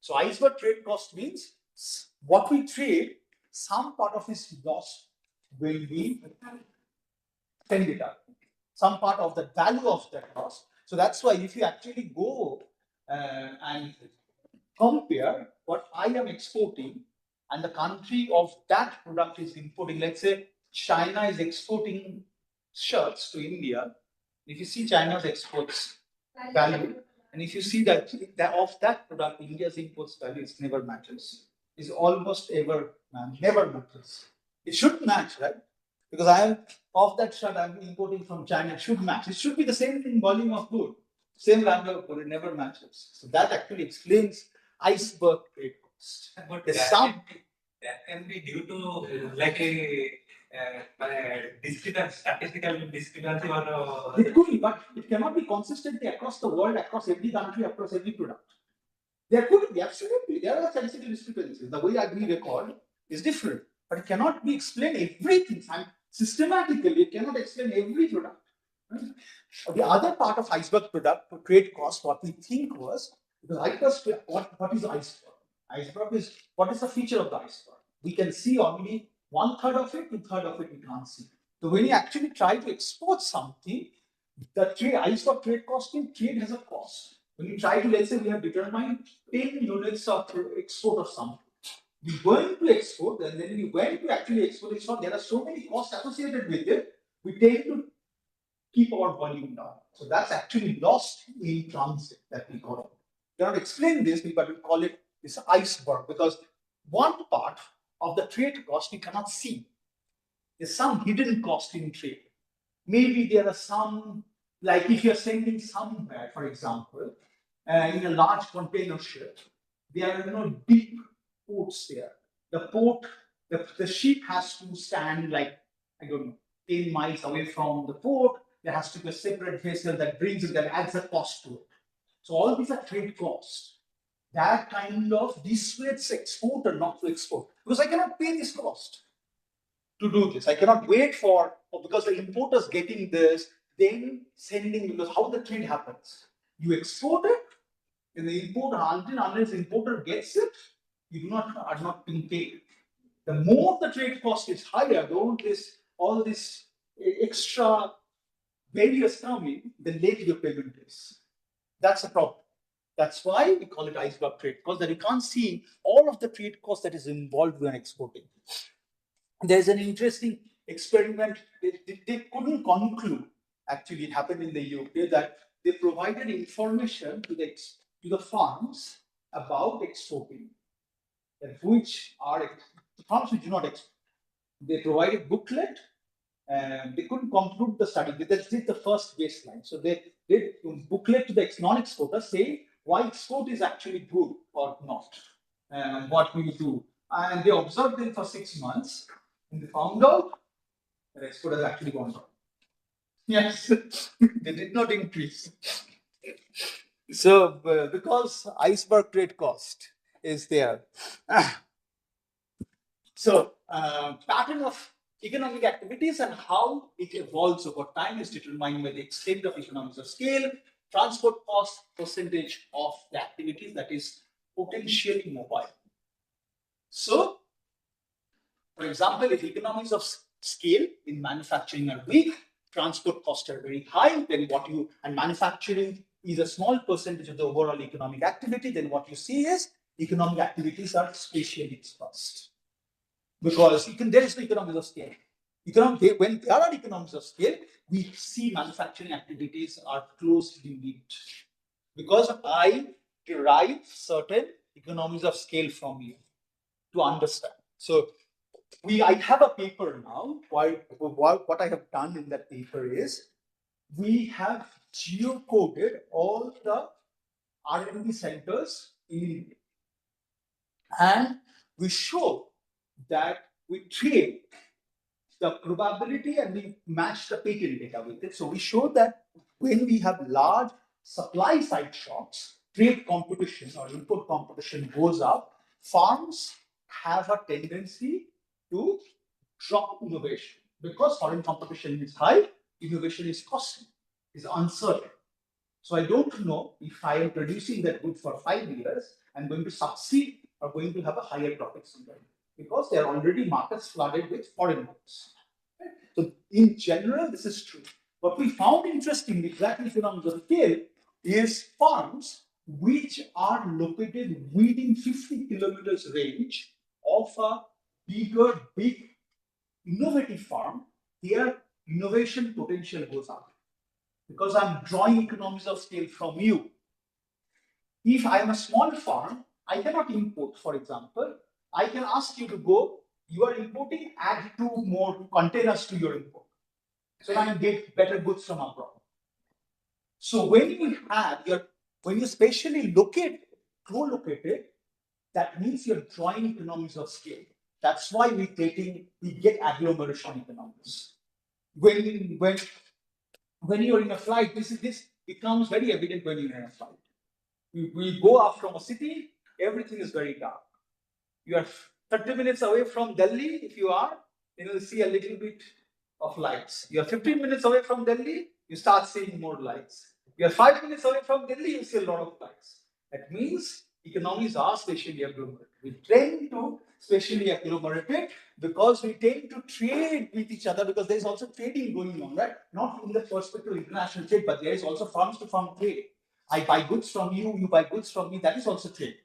So iceberg trade cost means what we trade, some part of its loss will be send it up. Some part of the value of that loss. So that's why if you actually go and compare what I am exporting and the country of that product is importing, let's say China is exporting shirts to India. If you see China's exports value, and if you see that of that product, India's imports value is never matches. Is almost ever never matches. It should match, right? Because I am of that shirt I'm importing from China, it should match. It should be the same thing volume of good, same value of good, it never matches. So that actually explains iceberg trade cost. But There's that can be due to like a statistical discrepancy or it could be, but it cannot be consistently across the world, across every country, across every product. There could be, absolutely. There are statistical discrepancies. The way we record is different, but it cannot be explained everything. And systematically, it cannot explain every product. Right? The other part of iceberg product trade cost, what we think was, because what is iceberg? Iceberg is, what is the feature of the iceberg? We can see only 1/3 of it, 2/3 of it we can't see. So when you actually try to export something, the iceberg trade cost in trade has a cost. When you try to, let's say we have determined 10 units of export of something. We going to export, and then we went to actually export it. So there are so many costs associated with it, we tend to keep our volume down. So that's actually lost in transit that we call it. We cannot explain this, but we call it this iceberg, because one part of the trade cost you cannot see. There's some hidden cost in trade. Maybe there are some, like if you're sending somewhere, for example, in a large container ship, there are no deep ports there. The port, the ship has to stand like, I don't know, 10 miles away from the port. There has to be a separate vessel that brings it, that adds a cost to it. So all these are trade costs. That kind of dissuades exporter not to export, because I cannot pay this cost to do this. I cannot wait for, because the importer's getting this, then sending, because how the trade happens. You export it, and the importer, unless the importer gets it, you are not being paid. The more the trade cost is higher, all this extra barriers coming, the later your payment is. That's a problem. That's why we call it iceberg trade, because that you can't see all of the trade cost that is involved when exporting. There's an interesting experiment. They couldn't conclude actually it happened in the UK, that they provided information to the farms about exporting, which are the farms which do not export. They provided booklet, and they couldn't conclude the study. They just did the first baseline. So they did booklet to the non-exporters saying why export is actually good or not, and what we do. And they observed them for 6 months, and they found out that export has actually gone down. Yes, they did not increase. So because iceberg trade cost is there. So pattern of economic activities and how it evolves over time is determined by the extent of economies of scale, transport cost, percentage of the activities that is potentially mobile. So, for example, if economies of scale in manufacturing are weak, transport costs are very high, then and manufacturing is a small percentage of the overall economic activity, then what you see is economic activities are spatially dispersed. Because there is no economies of scale. When there are economies of scale, we see manufacturing activities are closely linked. Because I derive certain economies of scale from you to understand. So I have a paper now. What I have done in that paper is we have geocoded all the R&D centers in India. And we show that we trade the probability and we match the patent data with it. So we show that when we have large supply side shocks, trade competition or input competition goes up, farms have a tendency to drop innovation because foreign competition is high, innovation is costly, is uncertain. So I don't know if I am producing that good for 5 years, I'm going to succeed or going to have a higher profits in them because there are already markets flooded with foreign goods. So in general, this is true. What we found interesting, exactly economies of scale, is farms which are located within 50 kilometers range of a big innovative farm, their innovation potential goes up. Because I'm drawing economies of scale from you. If I'm a small farm, I cannot import, for example. I can ask you to go, you are importing, add 2 more containers to your import. So I can get better goods from abroad. So when you spatially co-locate it, that means you're drawing economies of scale. That's why we get agglomeration economics. When you're in a flight, this becomes very evident when you're in a flight. We go up from a city, everything is very dark. You are 30 minutes away from Delhi, if you are, then you'll see a little bit of lights. You are 15 minutes away from Delhi, you start seeing more lights. You are 5 minutes away from Delhi, you see a lot of lights. That means economies are spatially agglomerated. We tend to spatially agglomerate because we tend to trade with each other because there is also trading going on, right? Not in the perspective of international trade, but there is also farms to farm trade. I buy goods from you, you buy goods from me, that is also trade.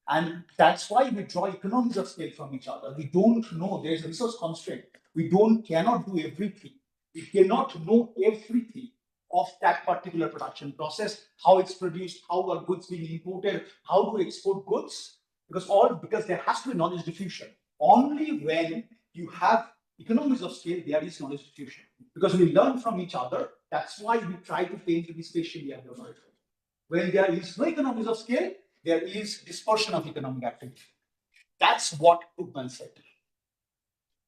And that's why we draw economies of scale from each other. We don't know, there's a resource constraint. We cannot do everything. We cannot know everything of that particular production process, how it's produced, how are goods being imported, how to export goods, because there has to be knowledge diffusion. Only when you have economies of scale, there is knowledge diffusion. Because we learn from each other, that's why we try to tend to be spatially agglomerated. When there is no economies of scale, there is dispersion of economic activity. That's what Krugman said.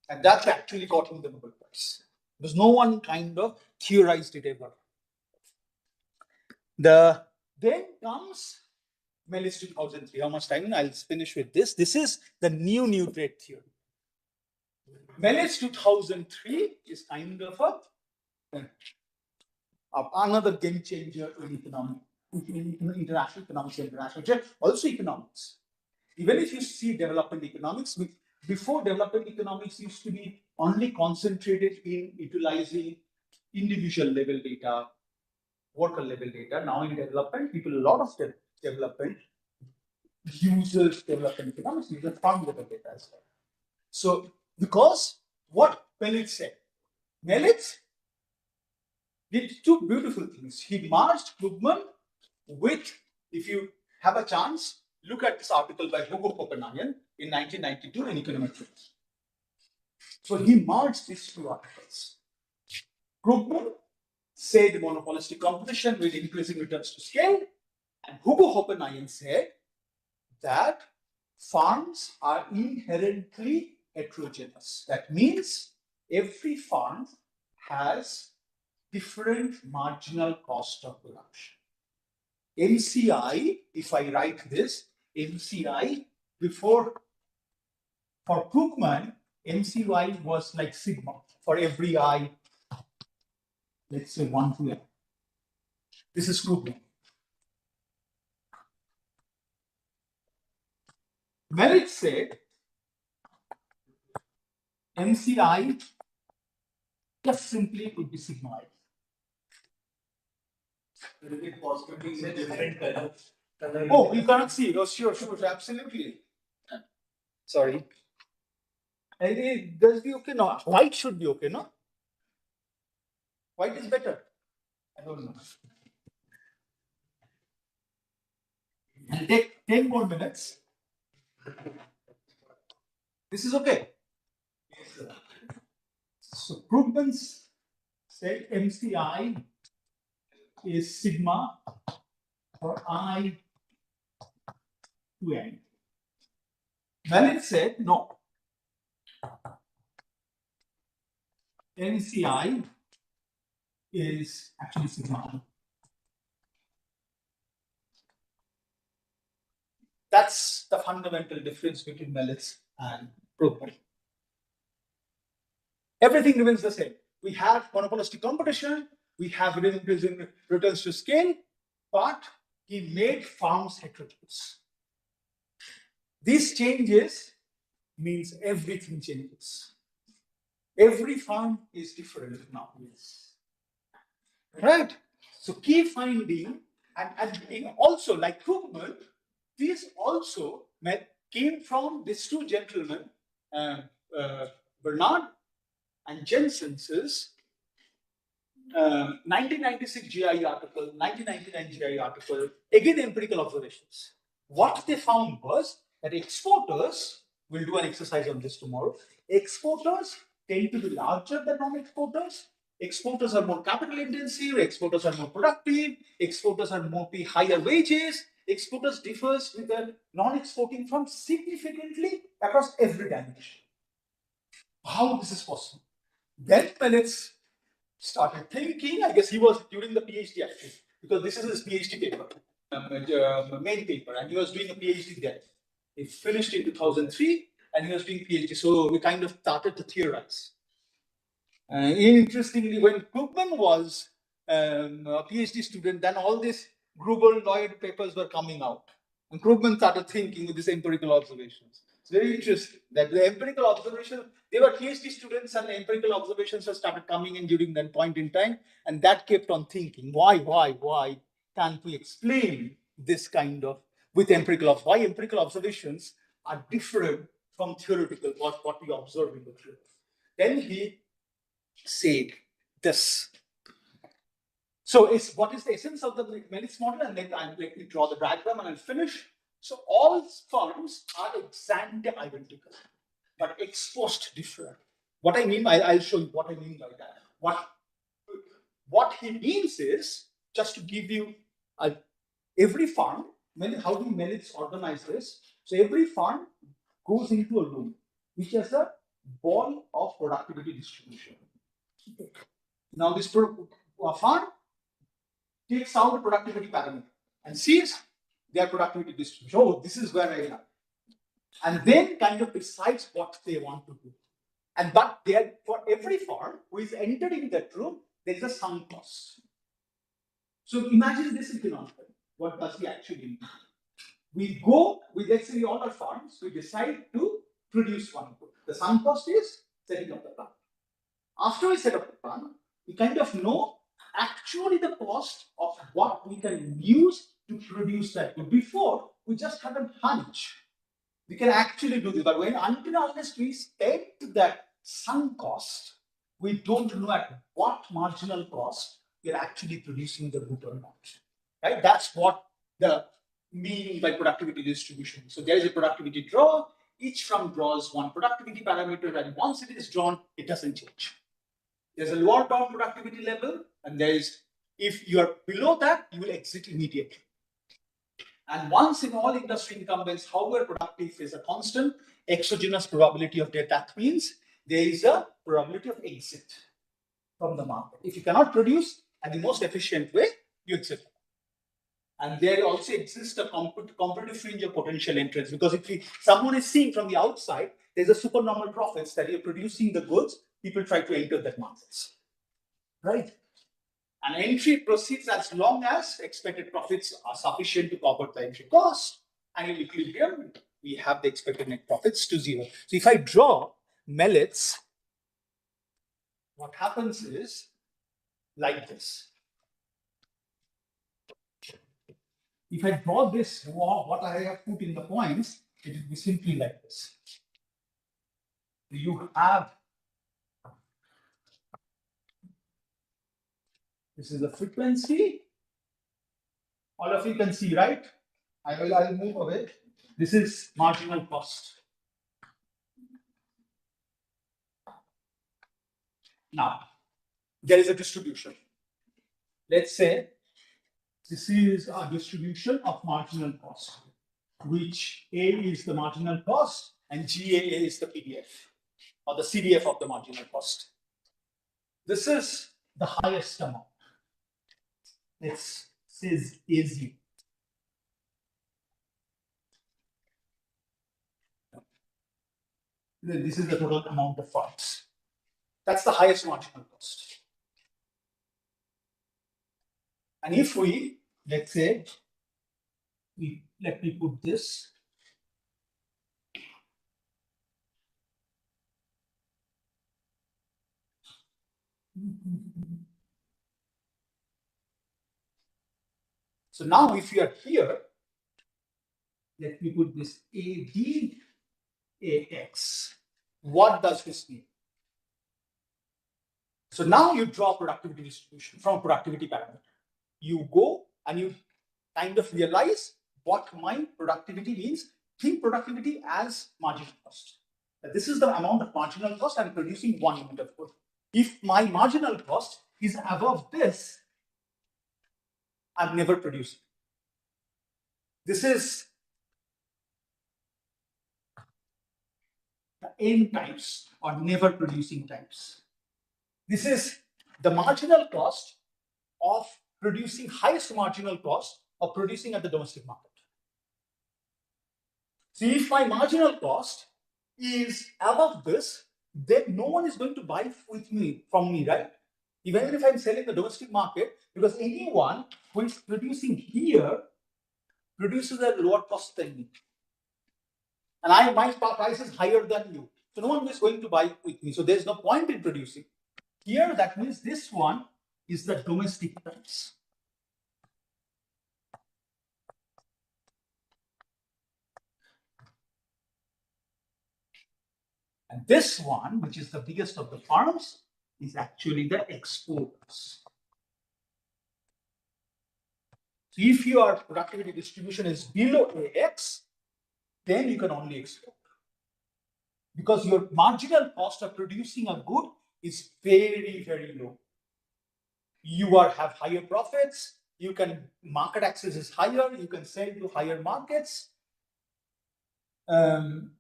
And that's actually got him the Nobel Prize. Because no one kind of theorized it ever. Then comes Melis 2003. How much time? I'll finish with this. This is the new trade theory. Melis 2003 is kind of another game changer in economic, in international economics, international trade, also economics. Even if you see development economics, before development economics used to be only concentrated in utilizing individual level data, worker level data. Now in development, a lot of development uses development economics, uses farm level data as well. So because what Melis said, Melis did two beautiful things. He merged Krugman with, if you have a chance, look at this article by Hugo Oppenheim in 1992 in Econometrics. So he merged these two articles. Krugman said monopolistic competition with increasing returns to scale, and Hugo Oppenheim said that farms are inherently heterogeneous. That means every farm has different marginal cost of production. MCI, if I write this, MCI before, for Krugman, MCI was like sigma for every I, let's say 1 to n. This is Krugman. Merit said MCI just simply could be sigma I. Oh, you cannot see it. Oh, sure, absolutely. Sorry. Does be okay? No, white should be okay, no? White is better. I don't know. And take 10 more minutes. This is okay. So Krugman's said MCI is sigma for I to n. Merit said no. MCI is actually sigma. That's the fundamental difference between Merit's and Krugman. Everything remains the same. We have monopolistic competition, we have increasing returns to scale, but he made farms heterogeneous. These changes means everything changes. Every farm is different now. Yes. Right? So key finding, and also like Krugman, these also came from these two gentlemen, Bernard and Jensen's 1996 GIE article, 1999 GIE article, again empirical observations. What they found was that exporters, we'll do an exercise on this tomorrow, exporters tend to be larger than non-exporters. Exporters are more capital intensive, exporters are more productive, exporters are more pay higher wages, exporters differs with the non-exporting firms significantly across every dimension. How this is possible? Then Pellets started thinking, I guess he was during the PhD actually, because this is his PhD paper, main paper, and he was doing a PhD there. He finished in 2003 and he was doing PhD, so we kind of started to theorize. Interestingly, when Krugman was a PhD student, then all these Gruber Lloyd papers were coming out. And Krugman started thinking with these empirical observations. It's very interesting that the empirical observations, they were PhD students and the empirical observations have started coming in during that point in time. And that kept on thinking, why can't we explain this kind of, with why empirical observations are different from theoretical, what we observe in the field. Then he said this. So what is the essence of the Merit's model? And then let me draw the diagram and I'll finish. So all firms are exactly identical, but exposed different. What I mean by, I'll show you what I mean by that. What he means is, just to give you every firm, how do Merit's organize this? So every firm goes into a room, which has a ball of productivity distribution. Now this farm takes out the productivity parameter and sees their productivity distribution. Oh, this is where I am. And then kind of decides what they want to do. But for every farm who is entering that room, there is a sunk cost. So imagine this economical. What does he actually mean? We go, let's say all our farms, we decide to produce one input. The sunk cost is setting up the plant. After we set up the plant, we kind of know actually the cost of what we can use to produce that good. Before, we just have a hunch. We can actually do this, but unless we spend that sunk cost, we don't know at what marginal cost you're actually producing the good or not. Right? That's what the meaning by productivity distribution. So there is a productivity draw. Each firm draws one productivity parameter, and once it is drawn, it doesn't change. There's a lower bound productivity level, and there is, if you are below that, you will exit immediately. And once in all industry incumbents, however productive is a constant, exogenous probability of death. That means there is a probability of exit from the market. If you cannot produce at the most efficient way, you exit. And there also exists a competitive fringe of potential entrance, because if someone is seeing from the outside, there's a supernormal profits that you're producing the goods, people try to enter that markets. Right? And entry proceeds as long as expected profits are sufficient to cover the entry cost. And in equilibrium, we have the expected net profits to 0. So if I draw Mellett's, what happens is like this. If I draw this, what I have put in the points, it will be simply like this. You have, this is the frequency. All of you can see, right? I'll move away. This is marginal cost. Now, there is a distribution. Let's say this is a distribution of marginal cost, which A is the marginal cost and GAA is the PDF or the CDF of the marginal cost. This is the highest amount. Let's say AZ. This is the total amount of funds. That's the highest marginal cost. And if we, let's say, let me put this. So now if you are here, let me put this ADAX. What does this mean? So now you draw productivity distribution from a productivity parameter. You go and you kind of realize what my productivity means. Think productivity as marginal cost. This is the amount of marginal cost I'm producing 1 unit of good. If my marginal cost is above this, I'm never producing. This is the N times or never producing times. This is the marginal cost of producing, highest marginal cost of producing at the domestic market. See, if my marginal cost is above this, then no one is going to buy from me, right? Even if I'm selling the domestic market, because anyone who is producing here produces at lower cost than me. And my price is higher than you. So no one is going to buy with me. So there's no point in producing. Here, that means this one is the domestic price. And this one, which is the biggest of the firms, is actually the exporters. So if your productivity distribution is below AX, then you can only export. Because your marginal cost of producing a good is very, very low. You have higher profits, you can, market access is higher, you can sell to higher markets. And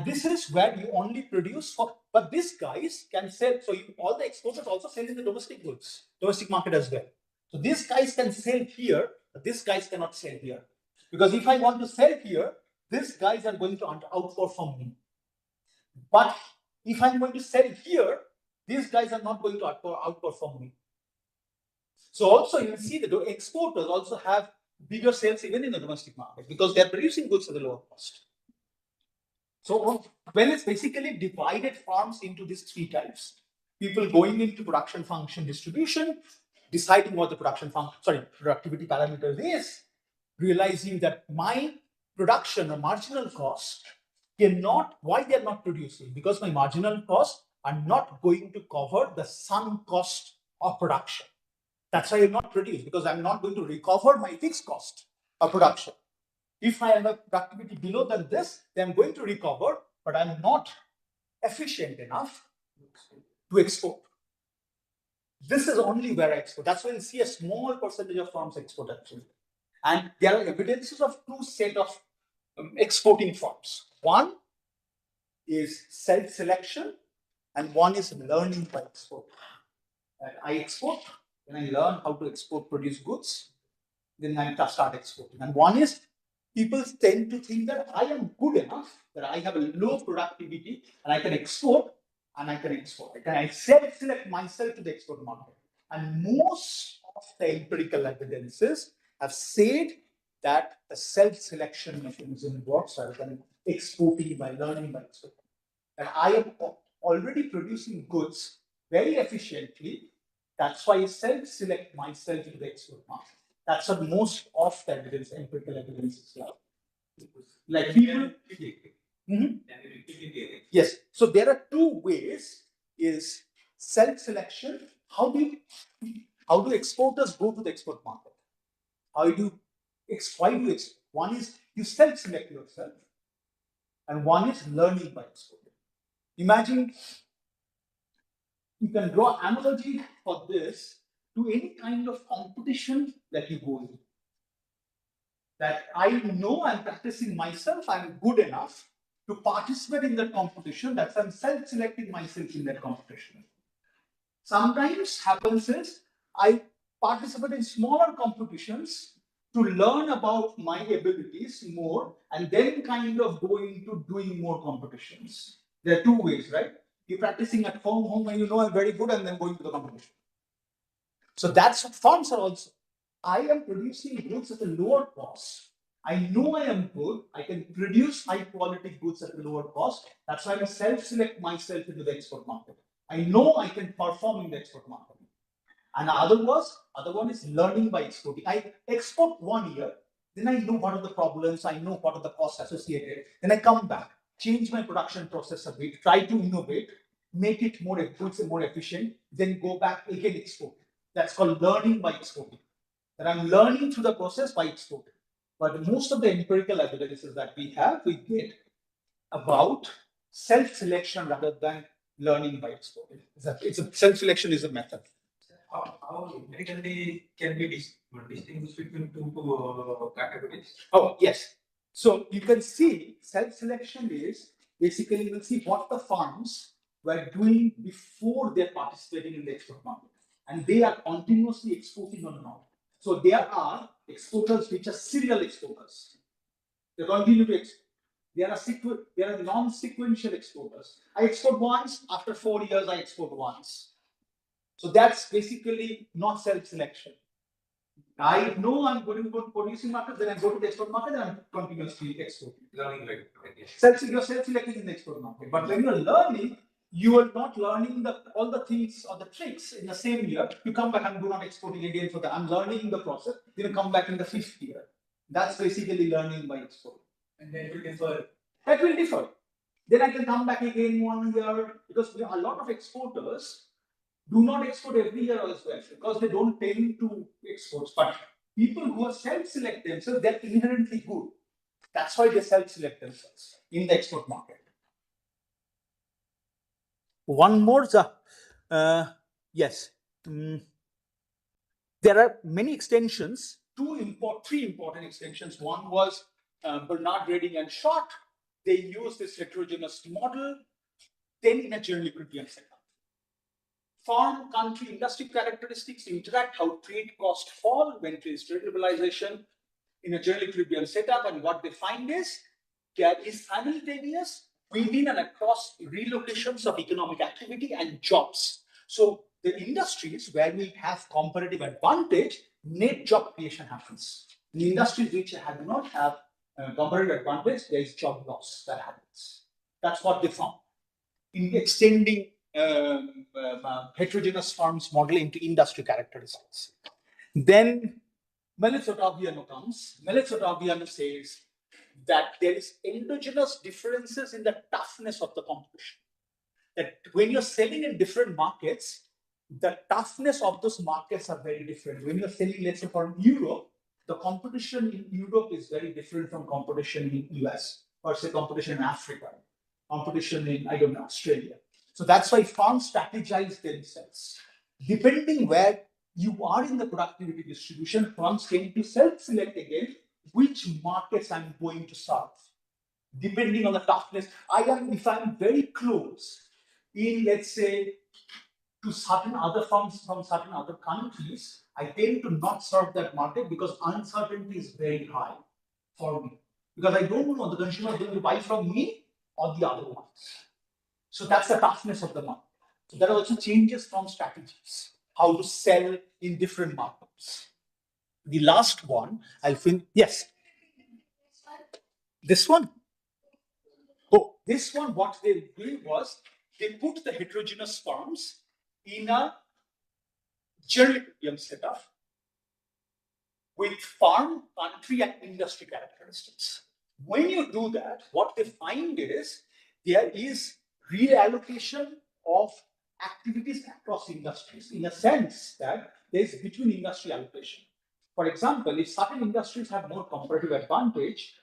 this is where you only produce for, but these guys can sell. So all the exporters also sell in the domestic goods, domestic market as well. So these guys can sell here, but these guys cannot sell here. Because if I want to sell here, these guys are going to outperform me. But if I'm going to sell here, these guys are not going to outperform me. So also you see the exporters also have bigger sales even in the domestic market because they're producing goods at a lower cost. So when it's basically divided farms into these 3 types, people going into production function distribution, deciding what the productivity parameter is, realizing that my production or marginal cost why they're not producing? Because my marginal costs are not going to cover the sunk cost of production. That's why I will not produce, because I'm not going to recover my fixed cost of production. If I have a productivity below than this, then I'm going to recover, but I'm not efficient enough to export. This is only where I export. That's why you see a small percentage of firms export actually. And there are evidences of two set of exporting firms. One is self-selection and one is learning by export. I export, when I learn how to export produce goods, then I start exporting. And one is people tend to think that I am good enough, that I have a low productivity and I can export and I can export. I self-select myself to the export market. And most of the empirical evidences have said that the self-selection mechanism works rather than exporting by learning by exporting. And I am already producing goods very efficiently. That's why I self-select myself to the export market. That's what most of the evidence, empirical evidence is like. People. Mhm. Yes. So there are two ways: is self-selection. How do exporters go to the export market? How do why do you export? One is you self-select yourself, and one is learning by exporting. Imagine you can draw analogy for this to any kind of competition that you go in. That I know I'm practicing myself, I'm good enough to participate in that competition, that's I'm self-selecting myself in that competition. Sometimes happens is I participate in smaller competitions to learn about my abilities more and then kind of go into doing more competitions. There are two ways, right? You're practicing at home and you know I'm very good and then going to the competition. So that's what firms are also. I am producing goods at a lower cost. I know I am good. I can produce high quality goods at a lower cost. That's why I self-select myself into the export market. I know I can perform in the export market. And the other one is learning by exporting. I export 1 year, then I know what are the problems, I know what are the costs associated. Then I come back, change my production process a bit, try to innovate, make it more efficient, then go back again export. That's called learning by exporting. That I'm learning through the process by exporting. But most of the empirical evidences that we have, we get about self-selection rather than learning by exporting. It's a self-selection is a method. How empirically can we distinguish between two categories? Oh, yes. So you can see self-selection is basically you will see what the firms were doing before they're participating in the export market. And they are continuously exporting on and on. So there are exporters which are serial exporters. They continue to export. There are non-sequential exporters. I export once, after 4 years, I export once. So that's basically not self-selection. I know I'm going to go to producing market, then I go to the export market, and I'm continuously exporting. Learning like You're self-selecting in the export market. But when you're learning, you are not learning all the things or the tricks in the same year. You come back and do not exporting again for that. I'm learning the process, then you come back in the 5th year. That's basically learning by export. and then you differ. That will differ. Then I can come back again 1 year because a lot of exporters do not export every year as well because they don't tend to export. But people who are self-select themselves, they're inherently good. That's why they self-select themselves in the export market. One more, yes. There are many extensions, three important extensions. One was Bernard, Reading, and Short. They use this heterogeneous model, then in a general equilibrium setup. Farm, country, industry characteristics interact, how trade costs fall when there is trade liberalization in a general equilibrium setup, and what they find is there is simultaneous within and across relocations of economic activity and jobs. So the industries where we have comparative advantage, net job creation happens. In industries which do not have comparative advantage, there is job loss that happens. That's what they found in extending heterogeneous farms model into industry characteristics. Then Melitz-Ottaviano comes. Melitz-Ottaviano says that there is endogenous differences in the toughness of the competition. That when you're selling in different markets, the toughness of those markets are very different. When you're selling, let's say, from Europe, the competition in Europe is very different from competition in US, or say competition in Africa, competition in, I don't know, Australia. So that's why firms strategize themselves. Depending where you are in the productivity distribution, firms tend to self-select again which markets I'm going to serve. Depending on the toughness, if I'm very close in, let's say, to certain other firms from certain other countries, I tend to not serve that market because uncertainty is very high for me. Because I don't know the consumer is going to buy from me or the other ones. So that's the toughness of the market. So that also changes from strategies, how to sell in different markets. The last one, I'll finish. Yes. This one? Oh, this one, what they did was they put the heterogeneous firms in a general equilibrium setup with farm, country, and industry characteristics. When you do that, what they find is there is reallocation of activities across industries in a sense that there is between industry allocation. For example, if certain industries have more comparative advantage,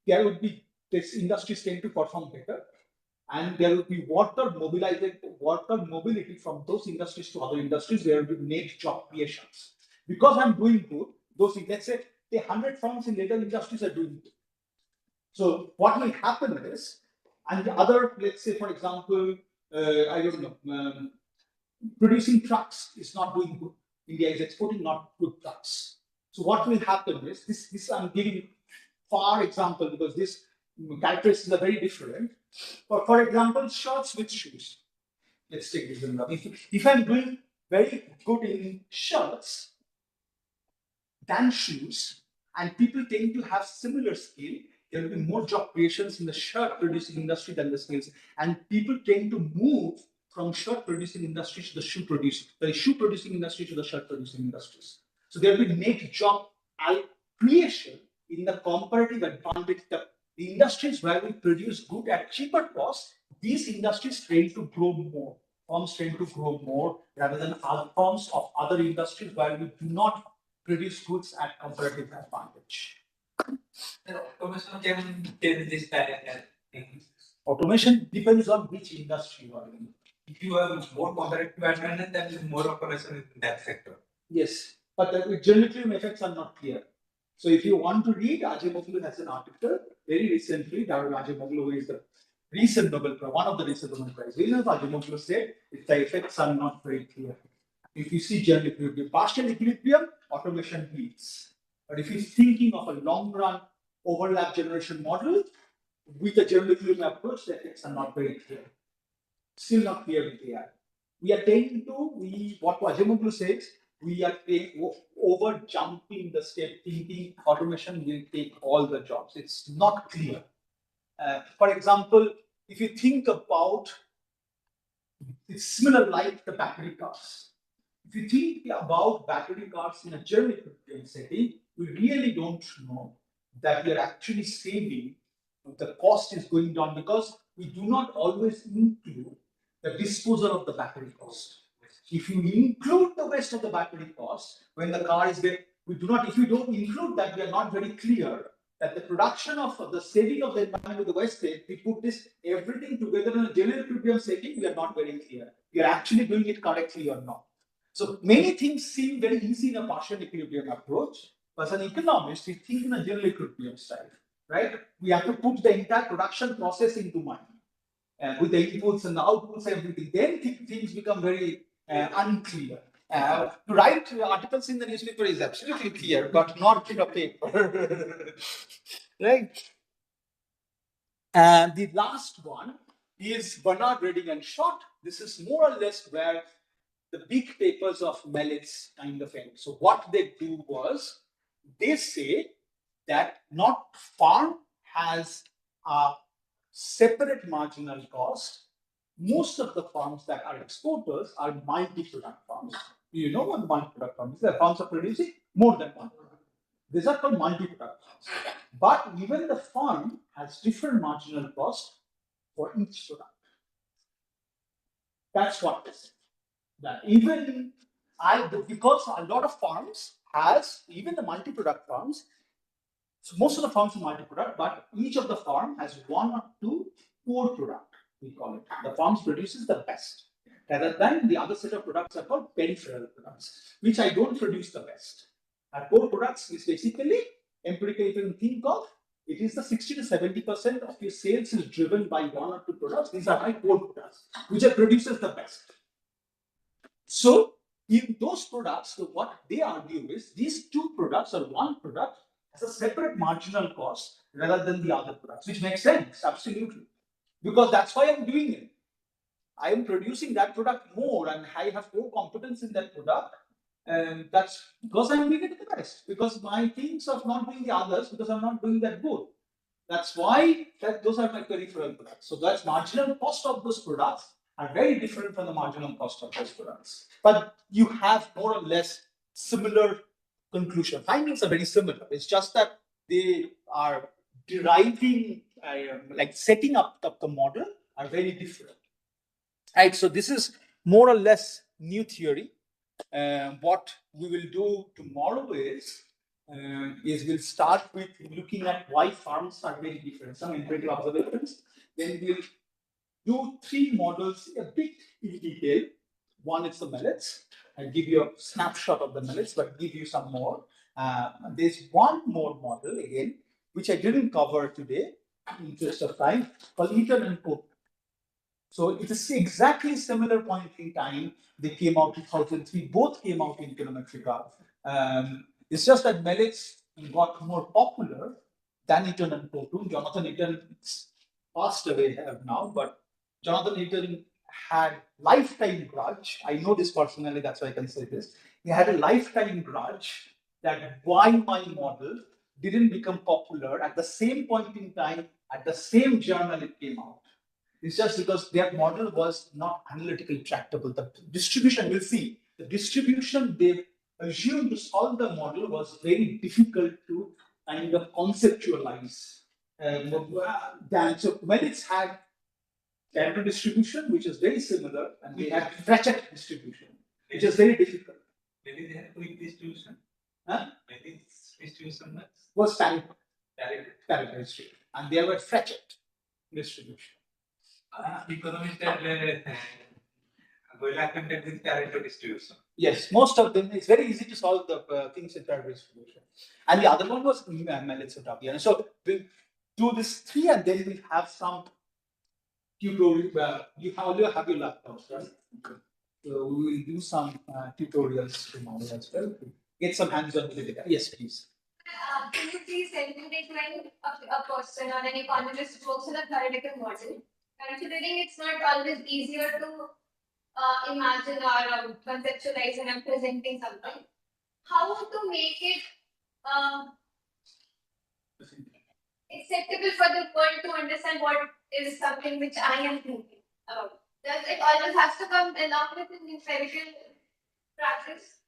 there would be these industries tend to perform better, and there will be worker mobility from those industries to other industries. There will be net job creations because I'm doing good. Those, let's say, the 100 firms in later industries are doing good. So what will happen is, and the other, let's say, for example, I don't know, producing trucks is not doing good. India is exporting not good trucks. So what will happen is, this I'm giving far example because this characteristics are very different. For example, shirts with shoes. Let's take this example. If I'm doing very good in shirts than shoes, and people tend to have similar skill, there will be more job creations in the shirt producing industry than the skills. And people tend to move from shirt producing industry to the shoe producing industry to the shirt producing industries. So there will be net job creation in the comparative advantage. The industries where we produce good at cheaper cost, these industries tend to grow more. Firms tend to grow more rather than other firms of other industries where we do not produce goods at comparative advantage. Automation can change this thing. Automation depends on which industry you are in. If you have more comparative advantage, then more automation in that sector. Yes, but the general effects are not clear. So if you want to read, Ajay has an article very recently. Ajay who is the recent Nobel Prize, one of the recent Nobel Prize winners. Ajay said if the effects are not very clear. If you see general equilibrium, partial equilibrium, automation leads. But if you're thinking of a long run overlap generation model with a general equilibrium approach, the effects are not very clear. Still not clear with AI. We are tending to, what Ajay says, we are over jumping the step, thinking automation will take all the jobs. It's not clear. For example, if you think about, it's similar like the battery cars. If you think about battery cars in a general equilibrium setting, we really don't know that we are actually saving. The cost is going down because we do not always include the disposal of the battery cost. If you include the waste of the battery cost, when the car is there, we do not, if you don't include that, we are not very clear that the production of the saving of the environment with the wastage, we put this everything together in a general equilibrium setting, we are not very clear. We are actually doing it correctly or not. So many things seem very easy in a partial equilibrium approach, but as an economist, we think in a general equilibrium style, right? We have to put the entire production process into mind. With the inputs and the outputs, everything, then things become very unclear. To write articles in the newspaper is absolutely clear, but not in a paper. Right? And the last one is Bernard, Reading, and Schott. This is more or less where the big papers of Mellitz kind of end. So what they do was, they say that not farm has a separate marginal cost. Most of the farms that are exporters are multi-product farms. You know what multi-product farms is? The farms are producing more than one product. These are called multi-product farms. But even the farm has different marginal cost for each product. That's what they say. That even because a lot of farms has, even the multi-product farms, so most of the farms are multi-product, but each of the farm has one or two core product, we call it. The farms produces the best. Rather than the other set of products are called peripheral products, which I don't produce the best. Our core products is basically empirically, you can think of, it is the 60 to 70% of your sales is driven by one or two products. These are my core products, which are produces the best. So in those products, so what they argue is these two products or one product has a separate marginal cost rather than the other products, which makes sense, absolutely. Because that's why I'm doing it. I am producing that product more and I have more competence in that product. And that's because I'm doing it the best. Because my things of not doing the others, because I'm not doing that good. That's why those are my peripheral products. So that's marginal cost of those products are very different from the marginal cost of those products. But you have more or less similar conclusion. Findings are very similar. It's just that they are deriving, like setting up the model are very different. Right. So this is more or less new theory. What we will do tomorrow is we'll start with looking at why farms are very different, some empirical observations. Then we'll do three models a bit in detail. One is the millets. I'll give you a snapshot of the millets, but give you some more. There's one more model again, which I didn't cover today, in interest of time, called Eaton and Cook. So it is exactly similar point in time. They came out in 2003. Both came out in Econometrica. It's just that millets got more popular than Eaton and Cook. Jonathan Eaton passed away now, but Jonathan Eaton had lifetime grudge. I know this personally, that's why I can say this. He had a lifetime grudge that why my model didn't become popular at the same point in time, at the same journal it came out. It's just because their model was not analytically tractable. The distribution, we'll see, the distribution they assumed to solve the model was very difficult to kind of conceptualize. So when it's had Cantor distribution, which is very similar, and we had Frechet distribution, which is very difficult. Maybe they have quick distribution. Huh? Maybe distribution Was Pareto distribution, and there were Frechet distribution. Economists are Goila content with Pareto distribution. Yes, most of them. It's very easy to solve the things in Pareto distribution. And the other one was Melitz. So we'll do this three, and then we'll have some tutorial. You have your laptops, right? So we will do some tutorials tomorrow as well. Get some hands-on with the data. Yes, please. Can you please tell me when a person or an economist works on a theoretical model? Considering it's not always easier to imagine or conceptualize when I'm presenting something, how to make it acceptable for the world to understand what is something which I am thinking about? Does it always have to come along with an empirical practice?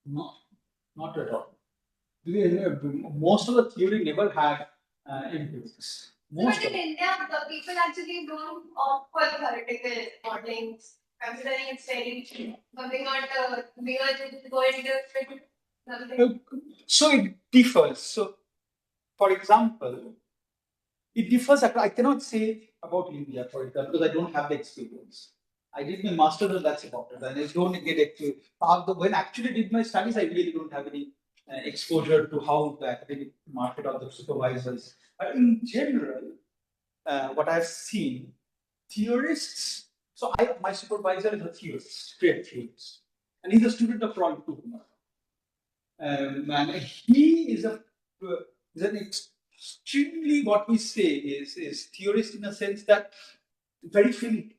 No, not at all. Most of the theory never had empirics. But in India, the people actually don't opt for theoretical modeling, considering it's very, but we not we are going to something. So it differs. So, for example, it differs. I cannot say about India, for example, because I don't have the experience. I did my master's, and that's about it. And I don't get it. When I actually did my studies, I really don't have any exposure to how the academic market or the supervisors. But in general, what I've seen, theorists. So my supervisor is a theorist, straight theorist, and he's a student of Roorkee. And he is an extremely, what we say is theorist in a sense that very finicky.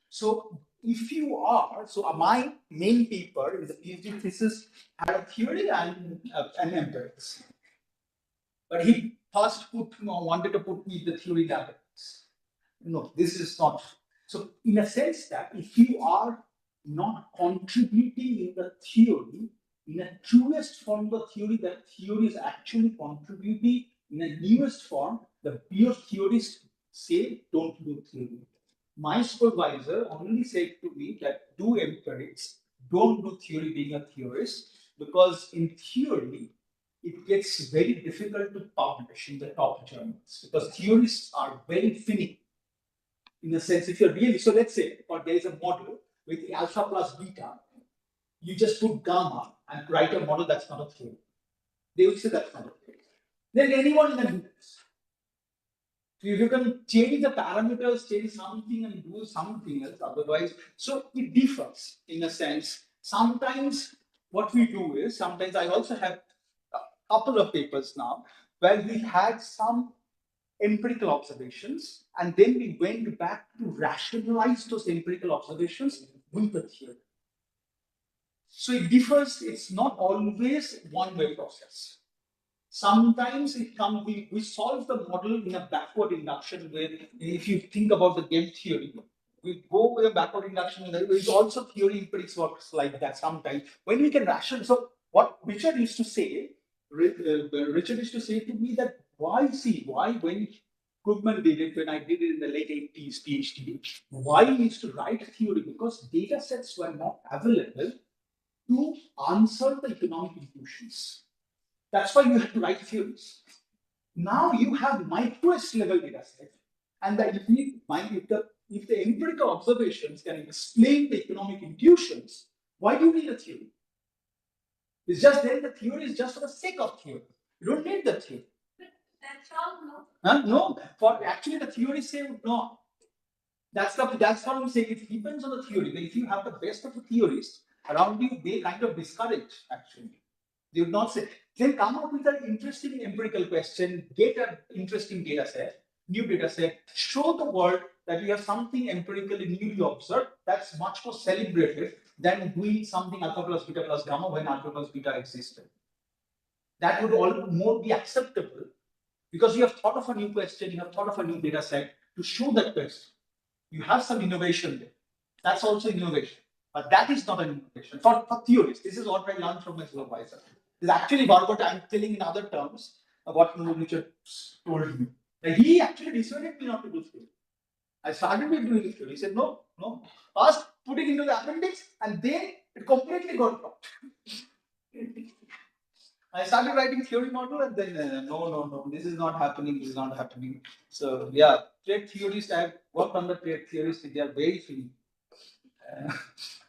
So if you are, so my main paper in the PhD thesis had a theory and an empirics. But he first wanted to put me the theory and empirics. No, this is not. So in a sense that if you are not contributing in the theory, in a truest form of the theory, that theory is actually contributing in a newest form, the pure theorists say don't do theory. My supervisor only said to me that do empirics, don't do theory being a theorist, because in theory, it gets very difficult to publish in the top journals because theorists are very finicky. In the sense, if you're really, so let's say, or there is a model with alpha plus beta, you just put gamma and write a model that's not a theory. They would say that's not a theory. Then anyone can do this. If you can change the parameters, change something and do something else, otherwise, so it differs in a sense. Sometimes what we do is, sometimes I also have a couple of papers now where we had some empirical observations and then we went back to rationalize those empirical observations with the theory. So it differs, it's not always one-way process. Sometimes it comes, we solve the model in a backward induction where if you think about the game theory, we go with a backward induction, there is also theory empirics works like that sometimes. When we can rationalize, so what Richard used to say, Richard used to say to me that why when Krugman did it, when I did it in the late 80s PhD, why he used to write theory? Because data sets were not available to answer the economic intuitions. That's why you have to write theories. Now you have microest level data set, and that if the empirical observations can explain the economic intuitions, why do you need a theory? It's just then the theory is just for the sake of theory. You don't need the theory. That's all, no? No, for actually the theory say no. That's what I'm saying. It depends on the theory. If you have the best of the theories around you, they kind of discourage actually. They would not say, then come up with an interesting empirical question, get an interesting data set, new data set, show the world that you have something empirically newly observed that's much more celebrated than doing something alpha plus beta plus gamma when alpha plus beta existed. That would all more be acceptable because you have thought of a new question, you have thought of a new data set to show that question. You have some innovation there. That's also innovation. But that is not an innovation. For theorists, this is what I learned from my supervisor. This is actually what I'm telling in other terms what Richard told me. Like he actually decided me not to do theory. I started with doing theory. He said, no. First, putting into the appendix, and then it completely got dropped. I started writing theory model, and then no, this is not happening. So yeah, trade theorists, I've worked on the trade theorists, they are very free.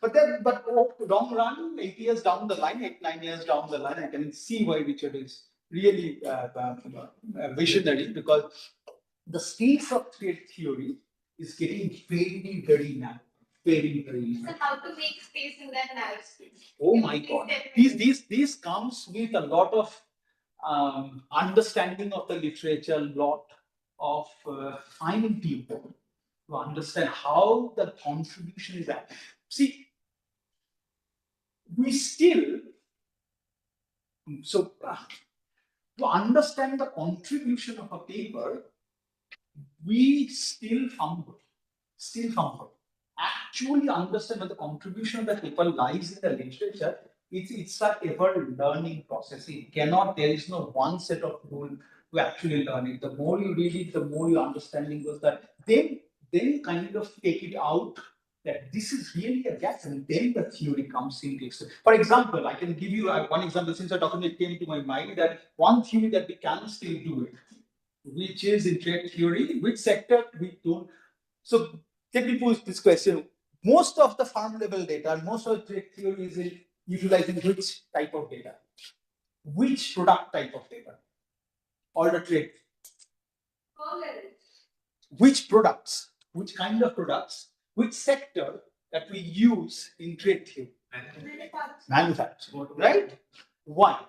But long run, 8 years down the line, 9 years down the line, I can see why Richard is really visionary because the space of trade theory is getting very narrow, very narrow. So how to make space in that narrow space? Oh my God! These comes with a lot of understanding of the literature, lot of fine tuning to understand how the contribution is at. See, we still to understand the contribution of a paper, we still fumble. Actually understand what the contribution of the paper lies in the literature. It's a ever learning process. It cannot, there is no one set of rule to actually learn it. The more you read it, the more your understanding goes that. Then kind of take it out that this is really a gap, and then the theory comes into it. For example, I can give you one example since I talking, it came to my mind that one theory that we can still do it, which is in trade theory, which sector we don't. So let me pose this question. Most of the farm level data, most of the trade theory is utilizing which type of data? Which product type of data? Or the trade? Which products? Which kind of products? Which sector that we use in trade theory? Manufacturing. Right? Why?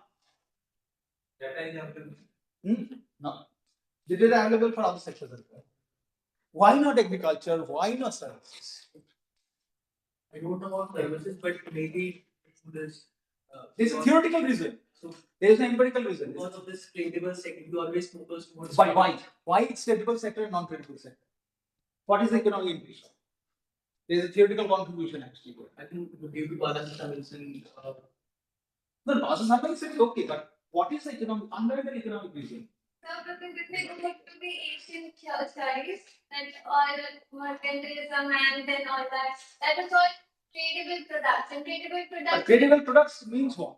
No. It is available for other sectors as well. Why not agriculture? Why not services? I don't know about services, but maybe this. There's a theoretical reason. So there's an empirical reason. because of this tradable sector, you always focus towards. Why? Why it's tradable sector and non-tradable sector? What is the economic implication? There's a theoretical contribution actually. I think due to balance and no, balance is okay, but what is the economic, fundamental economic reason? So, because if we go to the ancient studies, that all mercantilism and then all that, that was all tradable products. And tradable products. Tradable products means what?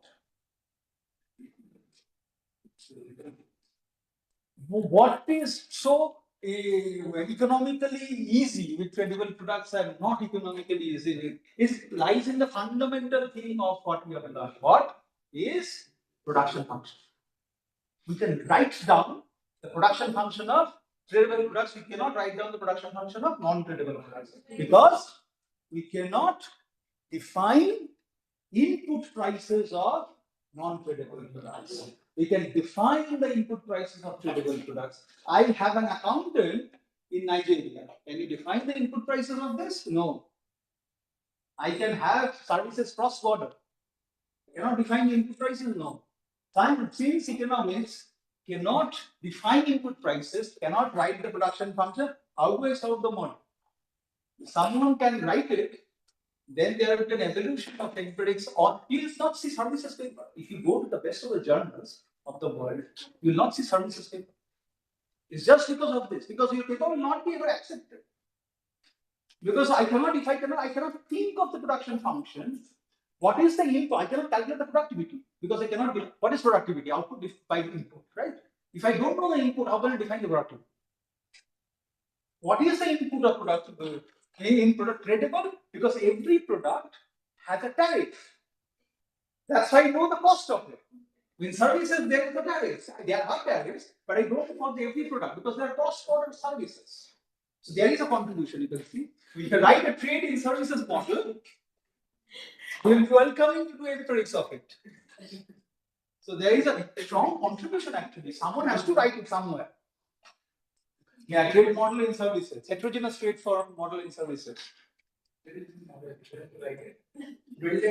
What is so economically easy with tradable products and not economically easy lies in the fundamental thing of what we have learned. What is production function? We can write down the production function of tradable products. We cannot write down the production function of non-tradable products because we cannot define input prices of non-tradable products. We can define the input prices of tradable products. I have an accountant in Nigeria. Can you define the input prices of this? No. I can have services cross-border. Cannot define the input prices? No. Since economics cannot define input prices, cannot write the production function, how do I solve the model? If someone can write it, then there will be an evolution of empirics, or you will not see services paper. If you go to the best of the journals of the world, you will not see services paper. It's just because of this, because your paper will not be ever accepted. Because I cannot think of the production function. What is the input? I cannot calculate the productivity because I cannot give. What is productivity? Output by input, right? If I don't know the input, how can I define the productivity? What is the input of productivity? In product tradable, because every product has a tariff. That's why I know the cost of it. In services, there is a tariff. There are tariffs, but I don't know for every product because there are cross-border services. So there is a contribution, you can see. We can write a trade in services model. We will be welcoming to empirics of it. So there is a strong contribution actually. Someone has to write it somewhere. Yeah, trade model in services. Heterogeneous trade for model in services. Building